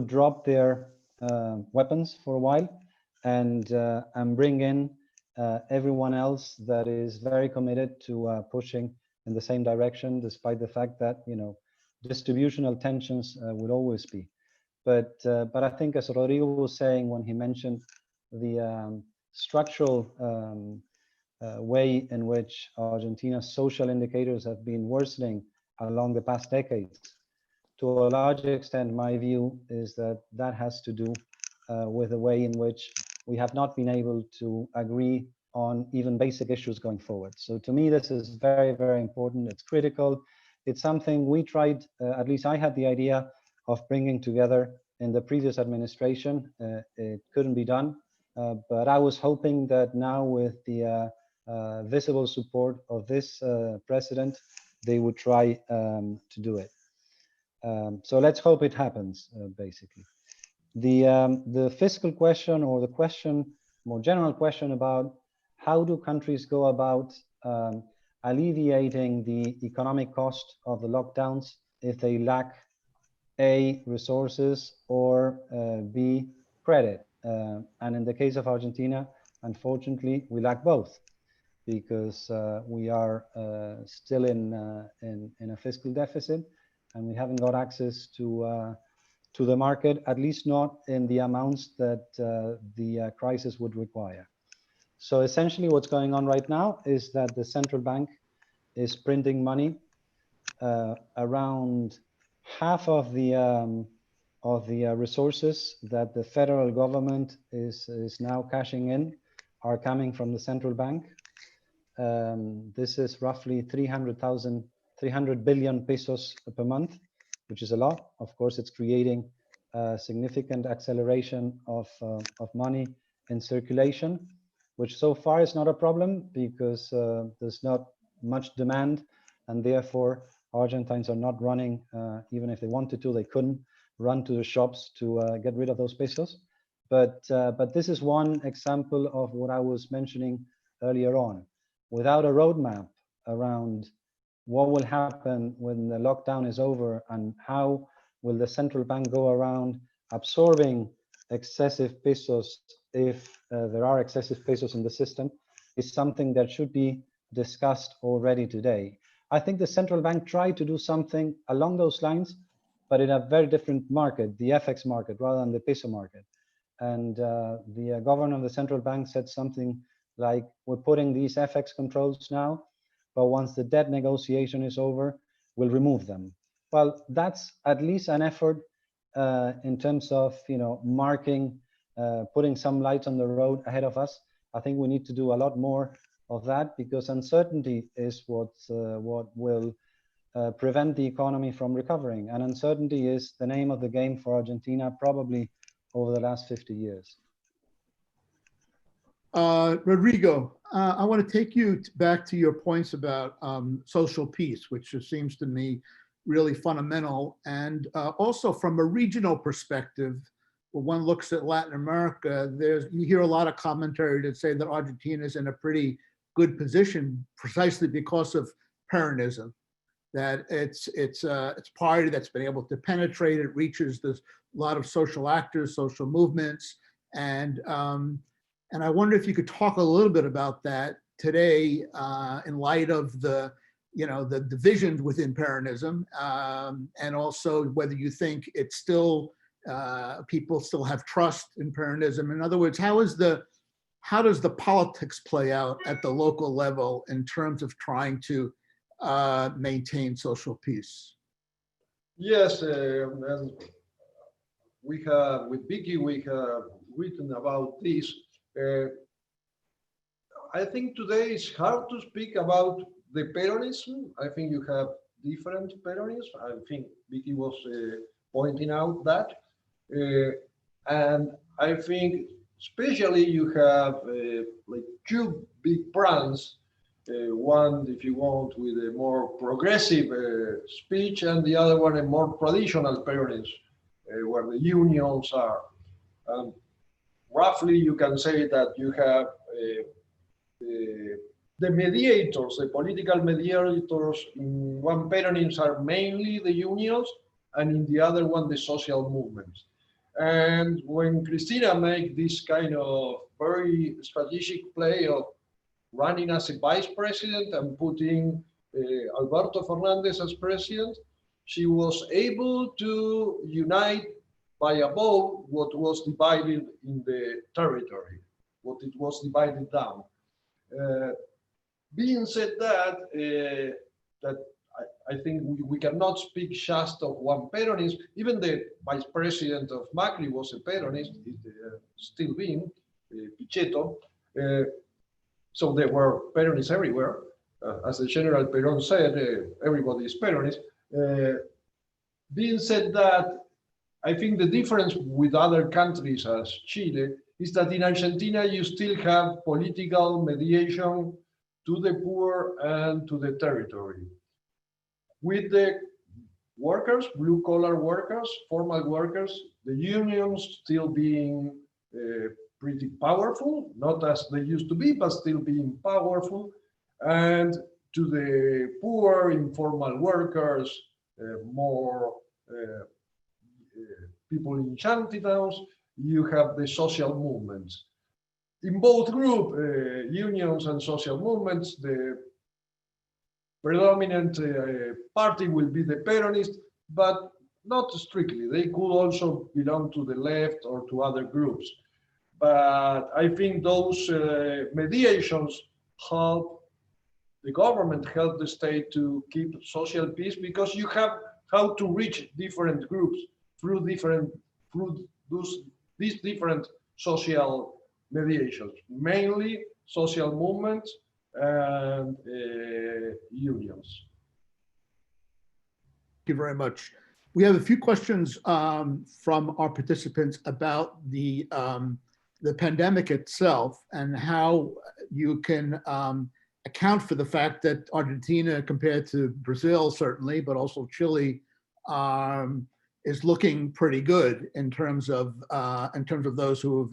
drop their weapons for a while and bring in everyone else that is very committed to pushing in the same direction, despite the fact that distributional tensions will always be. But I think, as Rodrigo was saying when he mentioned the structural way in which Argentina's social indicators have been worsening along the past decades, to a large extent, my view is that that has to do with the way in which we have not been able to agree on even basic issues going forward. So to me, this is very, very important. It's critical. It's something we tried, at least I had the idea of bringing together in the previous administration. It couldn't be done, but I was hoping that now with the visible support of this president, they would try to do it. So let's hope it happens, basically. The fiscal question, or the question, more general question about how do countries go about alleviating the economic cost of the lockdowns if they lack A, resources, or B, credit. And in the case of Argentina, unfortunately, we lack both, because we are still in a fiscal deficit, and we haven't got access to the market, at least not in the amounts that the crisis would require. So essentially what's going on right now is that the central bank is printing money. Around half of the resources that the federal government is now cashing in are coming from the central bank. This is roughly 300 billion pesos per month, which is a lot. Of course, it's creating a significant acceleration of money in circulation, which so far is not a problem because there's not much demand, and therefore Argentines are not running, even if they wanted to, they couldn't run to the shops to get rid of those pesos. But this is one example of what I was mentioning earlier on. Without a roadmap around what will happen when the lockdown is over and how will the central bank go around absorbing excessive pesos if there are excessive pesos in the system, is something that should be discussed already today. I think the central bank tried to do something along those lines, but in a very different market, the FX market, rather than the peso market. And the governor of the central bank said something like, we're putting these FX controls now, but once the debt negotiation is over, we'll remove them. Well, that's at least an effort in terms of marking, putting some lights on the road ahead of us. I think we need to do a lot more of that, because uncertainty is what will prevent the economy from recovering. And uncertainty is the name of the game for Argentina, probably over the last 50 years. Rodrigo, I want to take you back to your points about social peace, which seems to me really fundamental. And also from a regional perspective, when one looks at Latin America, you hear a lot of commentary that say that Argentina is in a pretty good position precisely because of Peronism, that it's a party that's been able to penetrate. It reaches a lot of social actors, social movements, and I wonder if you could talk a little bit about that today in light of the divisions within Peronism, and also whether you think it's still people still have trust in Peronism. In other words, how does the politics play out at the local level in terms of trying to maintain social peace? Yes, and we have, with Vicky, we have written about this. I think today it's hard to speak about the Peronism. I think you have different Peronism. I think Vicky was pointing out that. And I think especially you have like two big brands, one, if you want, with a more progressive speech, and the other one a more traditional Peronism, where the unions are. Roughly, you can say that you have the mediators, the political mediators in one Peronism are mainly the unions, and in the other one, the social movements. And when Cristina made this kind of very strategic play of running as a vice president and putting Alberto Fernández as president, she was able to unite by above what was divided in the territory, what it was divided down. Being said that, I think we cannot speak just of one Peronist. Even the vice president of Macri was a Peronist, still being, Pichetto. So there were Peronists everywhere. As the General Perón said, everybody is Peronist. Being said that, I think the difference with other countries as Chile is that in Argentina you still have political mediation to the poor and to the territory. With the workers, blue-collar workers, formal workers, the unions still being pretty powerful, not as they used to be, but still being powerful. And to the poor, informal workers, more people in shantytowns, you have the social movements. In both groups, unions and social movements, the predominant party will be the Peronist, but not strictly. They could also belong to the left or to other groups. But I think those mediations help the government, help the state to keep social peace, because you have how to reach different groups through these different social mediations, mainly social movements and unions. Thank you very much. We have a few questions from our participants about the pandemic itself and how you can account for the fact that Argentina, compared to Brazil certainly, but also Chile, is looking pretty good in terms of those who have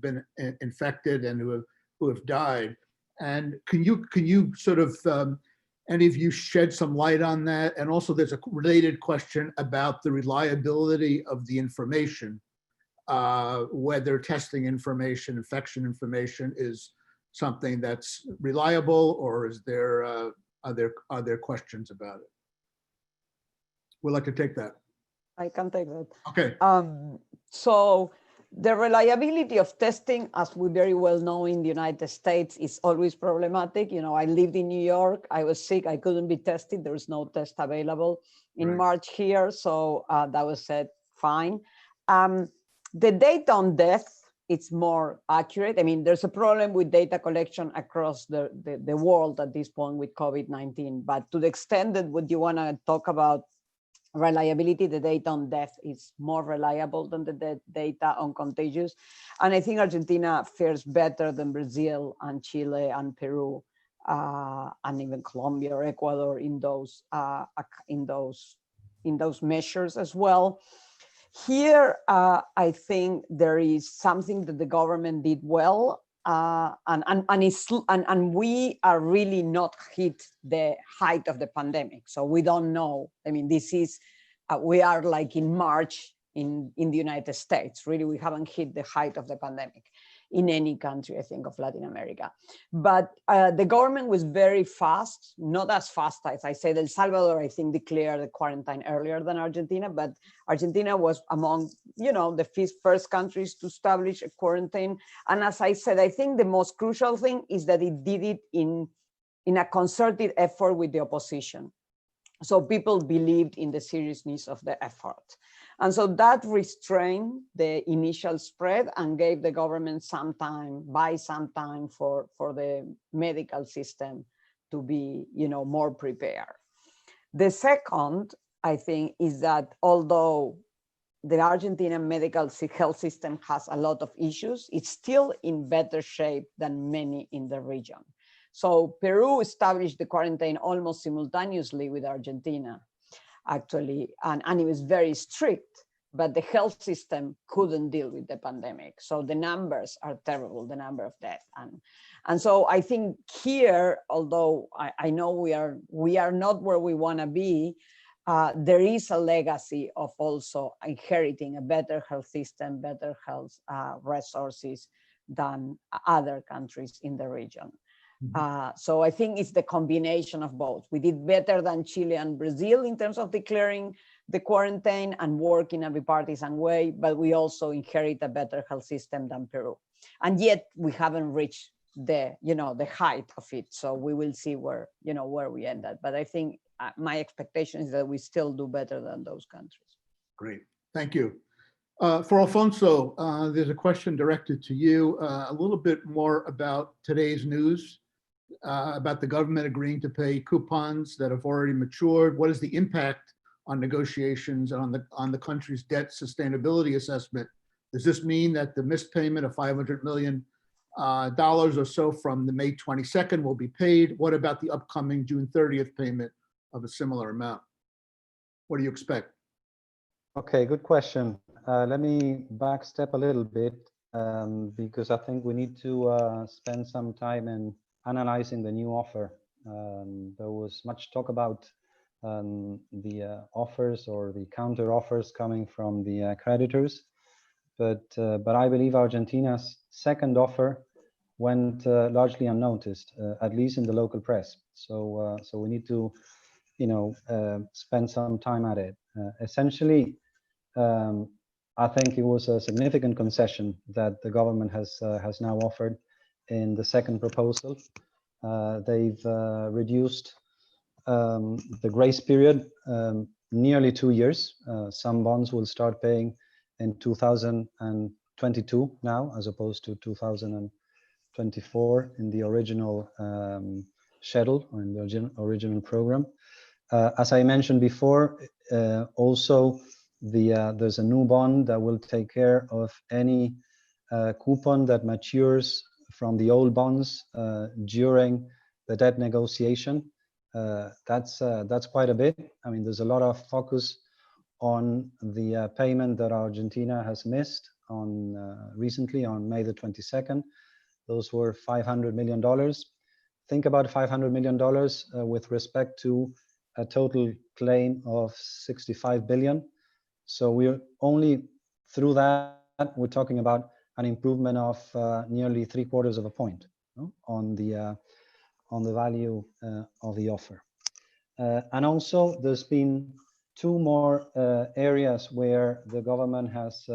been infected and who have died. And can you sort of any of you shed some light on that? And also, there's a related question about the reliability of the information, whether testing information, infection information is something that's reliable, or is there are there questions about it? Would like to take that. I can take that. Okay. So the reliability of testing, as we very well know in the United States, is always problematic. You know, I lived in New York. I was sick. I couldn't be tested. There was no test available in March here. So that was said, fine. The data on death, it's more accurate. I mean, there's a problem with data collection across the world at this point with COVID-19. But to the extent that what you want to talk about reliability, the data on death is more reliable than the data on contagious. And I think Argentina fares better than Brazil and Chile and Peru and even Colombia or Ecuador in those measures as well. Here, I think there is something that the government did well, and we are really not hit the height of the pandemic. So we don't know. I mean, this is, we are like in March in the United States. Really, we haven't hit the height of the pandemic in any country, I think, of Latin America. But the government was very fast, not as fast as I said. El Salvador, I think, declared the quarantine earlier than Argentina, but Argentina was among, you know, the first countries to establish a quarantine. And as I said, I think the most crucial thing is that it did it in a concerted effort with the opposition. So people believed in the seriousness of the effort. And so that restrained the initial spread and gave the government some time for the medical system to be, you know, more prepared. The second, I think, is that although the Argentinian medical health system has a lot of issues. It's still in better shape than many in the region. So Peru established the quarantine almost simultaneously with Argentina, actually, and it was very strict, but the health system couldn't deal with the pandemic. So the numbers are terrible, the number of deaths. And so I think here, although I know we are not where we wanna be, there is a legacy of also inheriting a better health system, better health resources than other countries in the region. So I think it's the combination of both. We did better than Chile and Brazil in terms of declaring the quarantine and work in a bipartisan way, but we also inherit a better health system than Peru. And yet we haven't reached the height of it. So we will see where we end up. But I think my expectation is that we still do better than those countries. Great, thank you. For Alfonso, there's a question directed to you, a little bit more about today's news, about the government agreeing to pay coupons that have already matured. What is the impact on negotiations and on the country's debt sustainability assessment? Does this mean that the missed payment of $500 million or so from the May 22nd will be paid? What about the upcoming June 30th payment of a similar amount? What do you expect? Okay, good question. Let me backstep a little bit because I think we need to spend some time in analyzing the new offer. There was much talk about the offers or the counter offers coming from the creditors, but I believe Argentina's second offer went largely unnoticed, at least in the local press. So we need to, spend some time at it. Essentially, I think it was a significant concession that the government has now offered in the second proposal. They've reduced the grace period nearly 2 years. Some bonds will start paying in 2022 now, as opposed to 2024 in the original schedule or in the original program. As I mentioned before, also there's a new bond that will take care of any coupon that matures from the old bonds during the debt negotiation. That's quite a bit. I mean, there's a lot of focus on the payment that Argentina has missed on recently on May the 22nd. Those were $500 million. Think about $500 million with respect to a total claim of 65 billion. So we're only through that, we're talking about an improvement of nearly 3/4 of a point on the value of the offer. And also there's been two more areas where the government has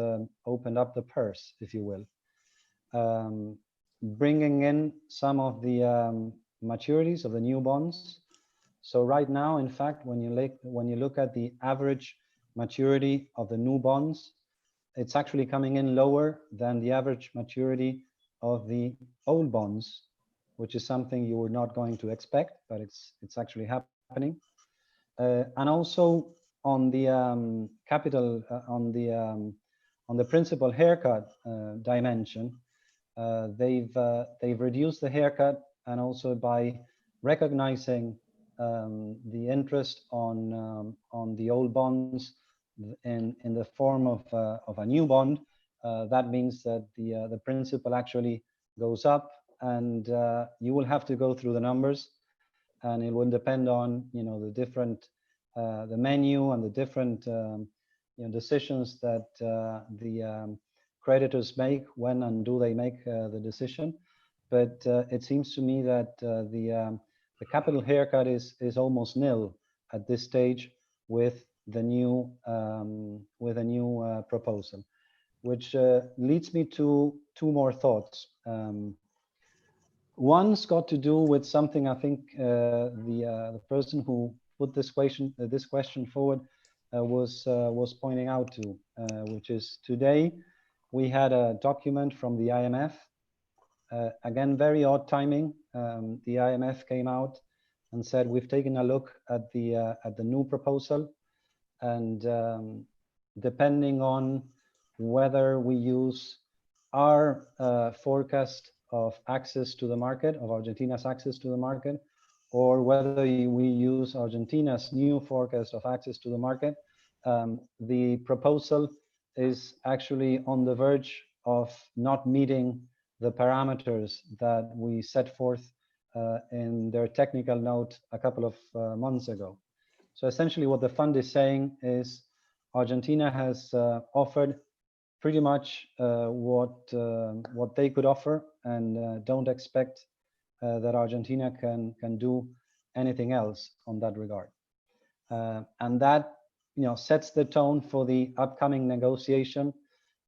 opened up the purse, if you will, bringing in some of the maturities of the new bonds. So right now, in fact, when you look at the average maturity of the new bonds, it's actually coming in lower than the average maturity of the old bonds, which is something you were not going to expect, but it's actually happening. And also on the capital, on the principal haircut dimension, they've reduced the haircut, and also by recognizing the interest on the old bonds in the form of a new bond, that means that the principal actually goes up, and you will have to go through the numbers, and it will depend on the different the menu and the different decisions that the creditors make when and do they make the decision. But it seems to me that the capital haircut is almost nil at this stage with the new proposal, which leads me to two more thoughts. One's got to do with something I think the person who put this question forward was pointing out to, which is today we had a document from the IMF. Again, very odd timing. The IMF came out and said, we've taken a look at the new proposal, and depending on whether we use our forecast of access to the market, of Argentina's access to the market, or whether we use Argentina's new forecast of access to the market. The proposal is actually on the verge of not meeting the parameters that we set forth in their technical note a couple of months ago. So essentially what the fund is saying is Argentina has offered pretty much what they could offer, and don't expect that Argentina can do anything else on that regard. And that sets the tone for the upcoming negotiation,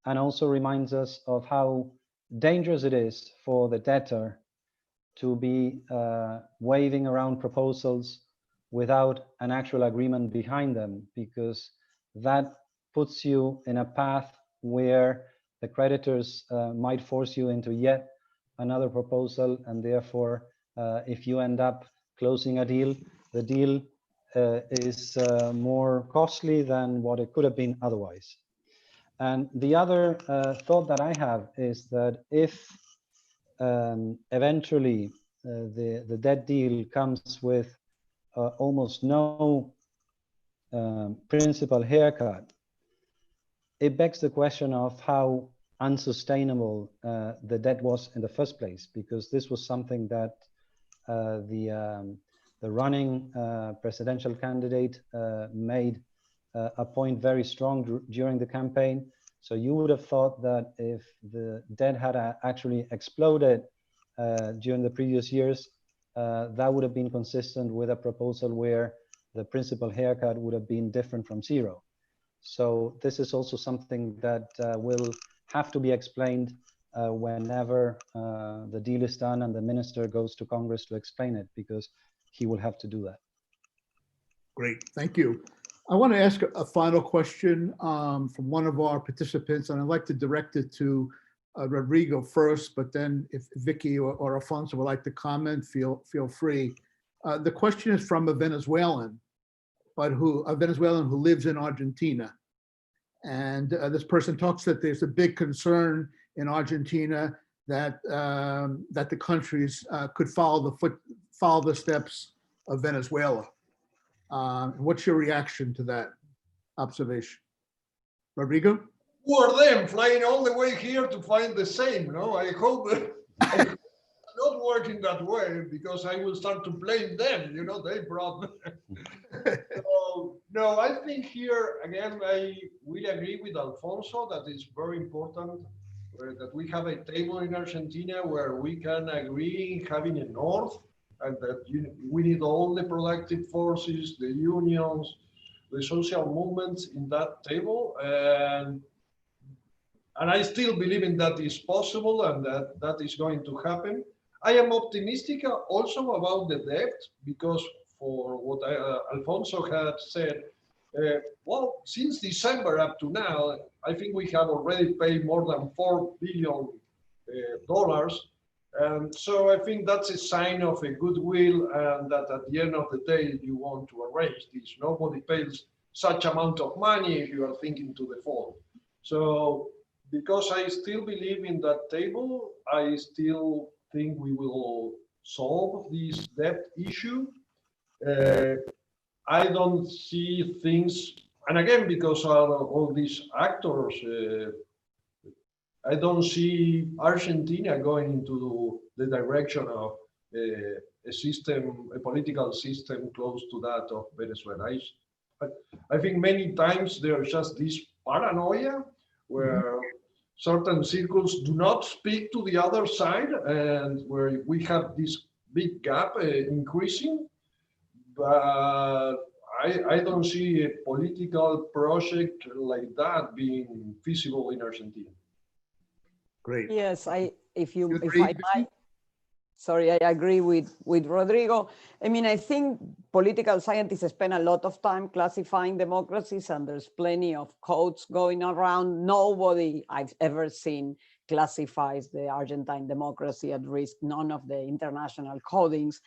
and also reminds us of how dangerous it is for the debtor to be waving around proposals without an actual agreement behind them, because that puts you in a path where the creditors might force you into yet another proposal, and therefore if you end up closing a deal, the deal is more costly than what it could have been otherwise. And the other thought that I have is that if eventually the debt deal comes with almost no principal haircut, it begs the question of how unsustainable the debt was in the first place, because this was something that the running presidential candidate made a point very strong during the campaign. So you would have thought that if the debt had actually exploded during the previous years, that would have been consistent with a proposal where the principal haircut would have been different from zero. So this is also something that will have to be explained whenever the deal is done and the minister goes to Congress to explain it, because he will have to do that. Great, thank you. I want to ask a final question from one of our participants, and I'd like to direct it to Rodrigo first, but then if Vicky or Alfonso would like to comment, feel free. The question is from a Venezuelan, but a Venezuelan who lives in Argentina. And this person talks that there's a big concern in Argentina that that the countries could follow the steps of Venezuela. What's your reaction to that observation? Rodrigo? Who are them flying all the way here to find the same? No, I hope it's not working that way, because I will start to blame them. They brought. So, no, I think here again I will agree with Alfonso that it's very important that we have a table in Argentina where we can agree having a north, and that we need all the productive forces, the unions, the social movements in that table, and I still believe in that is possible, and that is going to happen. I am optimistic also about the debt, because for what Alfonso had said, well, since December up to now, I think we have already paid more than $4 billion. And so I think that's a sign of a goodwill, and that at the end of the day, you want to arrange this. Nobody pays such amount of money if you are thinking to default. So because I still believe in that table, I still think we will solve this debt issue. I don't see things, and again, because of all these actors, I don't see Argentina going into the direction of a political system close to that of Venezuela. I think many times there's just this paranoia where certain circles do not speak to the other side, and where we have this big gap increasing. But I don't see a political project like that being feasible in Argentina. Great. Yes, if I Vicky? might, sorry, I agree with Rodrigo. I mean, I think political scientists spend a lot of time classifying democracies, and there's plenty of codes going around. Nobody I've ever seen classifies the Argentine democracy at risk, none of the international codings.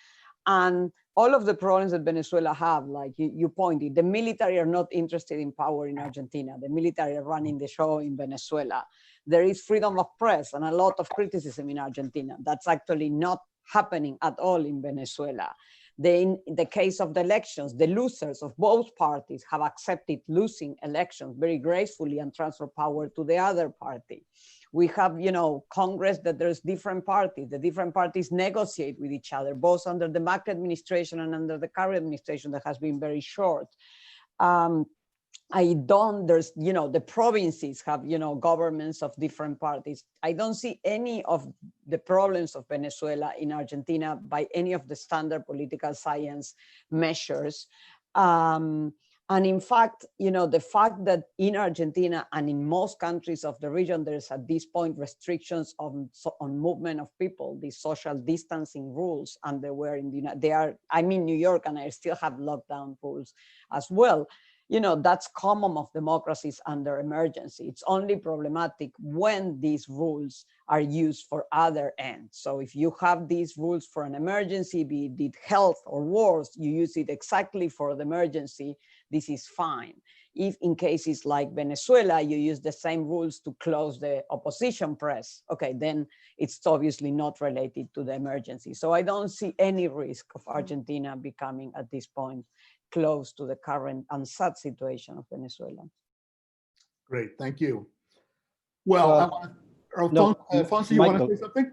And all of the problems that Venezuela have, like you pointed, the military are not interested in power in Argentina. The military are running the show in Venezuela. There is freedom of press and a lot of criticism in Argentina. That's actually not happening at all in Venezuela. In the case of the elections, the losers of both parties have accepted losing elections very gracefully and transfer power to the other party. We have, Congress that there's different parties. The different parties negotiate with each other, both under the Macri administration and under the current administration that has been very short. The provinces have, governments of different parties. I don't see any of the problems of Venezuela in Argentina by any of the standard political science measures. And in fact, the fact that in Argentina and in most countries of the region, there's at this point restrictions on movement of people, these social distancing rules, and they were in New York, and I still have lockdown rules as well. That's common of democracies under emergency. It's only problematic when these rules are used for other ends. So if you have these rules for an emergency, be it health or wars, you use it exactly for the emergency, this is fine. If in cases like Venezuela, you use the same rules to close the opposition press, okay, then it's obviously not related to the emergency. So I don't see any risk of Argentina becoming at this point close to the current and sad situation of Venezuela. Great, thank you. Well, Alfonso, you want to say something?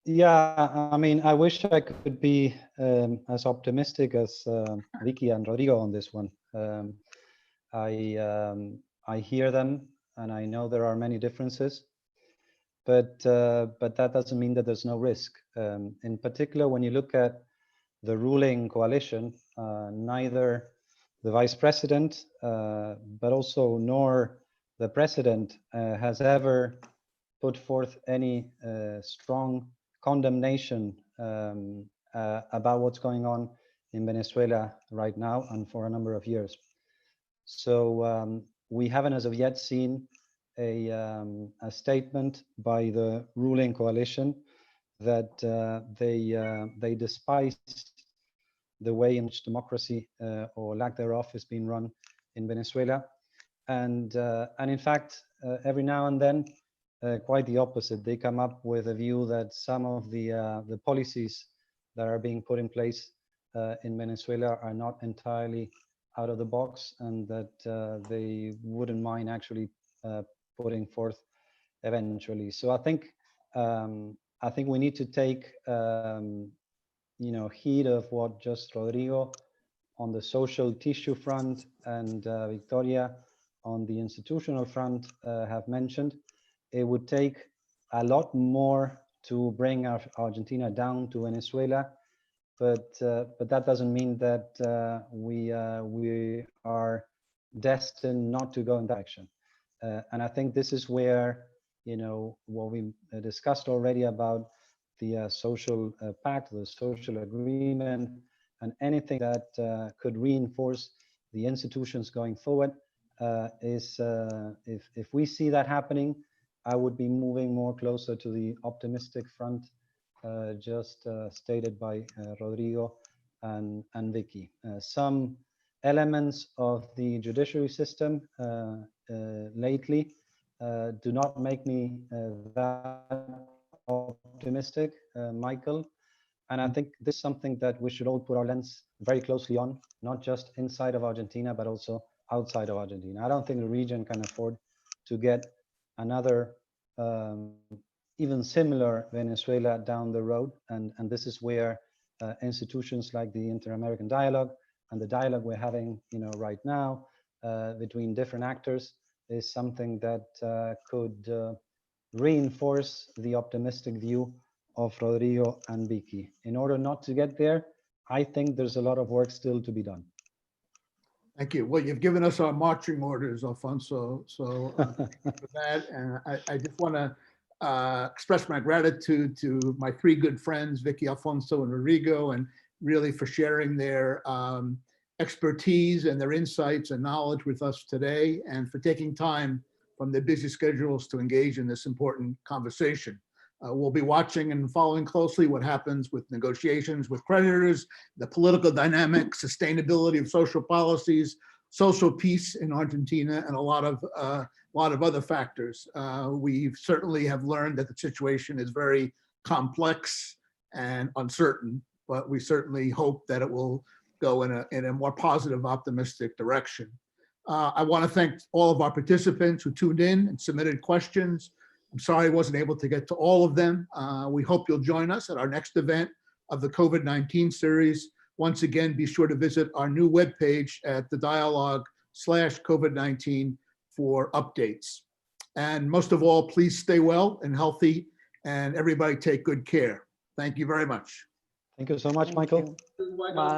Yeah, I mean, I wish I could be as optimistic as Vicky and Rodrigo on this one. I hear them, and I know there are many differences, but that doesn't mean that there's no risk. In particular, when you look at the ruling coalition, neither the vice president, but also nor the president has ever put forth any strong condemnation about what's going on in Venezuela right now and for a number of years. So we haven't as of yet seen a statement by the ruling coalition that they despise the way in which democracy or lack thereof is being run in Venezuela. And in fact, every now and then, quite the opposite. They come up with a view that some of the policies that are being put in place in Venezuela are not entirely out of the box, and that they wouldn't mind actually putting forth eventually. So I think we need to take heed of what just Rodrigo on the social tissue front and Victoria on the institutional front have mentioned. It would take a lot more to bring Argentina down to Venezuela, but that doesn't mean that we are destined not to go in that direction. And I think this is where what we discussed already about the social pact, the social agreement, and anything that could reinforce the institutions going forward is if we see that happening, I would be moving more closer to the optimistic front just stated by Rodrigo and Vicky. Some elements of the judiciary system lately do not make me that optimistic, Michael. And I think this is something that we should all put our lens very closely on, not just inside of Argentina, but also outside of Argentina. I don't think the region can afford to get another even similar Venezuela down the road. And this is where institutions like the Inter-American Dialogue and the dialogue we're having right now between different actors is something that could reinforce the optimistic view of Rodrigo and Vicky. In order not to get there, I think there's a lot of work still to be done. Thank you. Well, you've given us our marching orders, Alfonso. So thank you for that. And I just want to express my gratitude to my three good friends, Vicky, Alfonso, and Rodrigo, and really for sharing their expertise and their insights and knowledge with us today, and for taking time from their busy schedules to engage in this important conversation. We'll be watching and following closely what happens with negotiations with creditors, the political dynamics, sustainability of social policies, social peace in Argentina, and a lot of other factors. We certainly have learned that the situation is very complex and uncertain, but we certainly hope that it will go in a more positive, optimistic direction. I want to thank all of our participants who tuned in and submitted questions. I'm sorry I wasn't able to get to all of them. We hope you'll join us at our next event of the COVID-19 series. Once again, be sure to visit our new webpage at the dialogue/COVID-19 for updates. And most of all, please stay well and healthy, and everybody take good care. Thank you very much. Thank you so much, Thank Michael. you. Michael. Bye.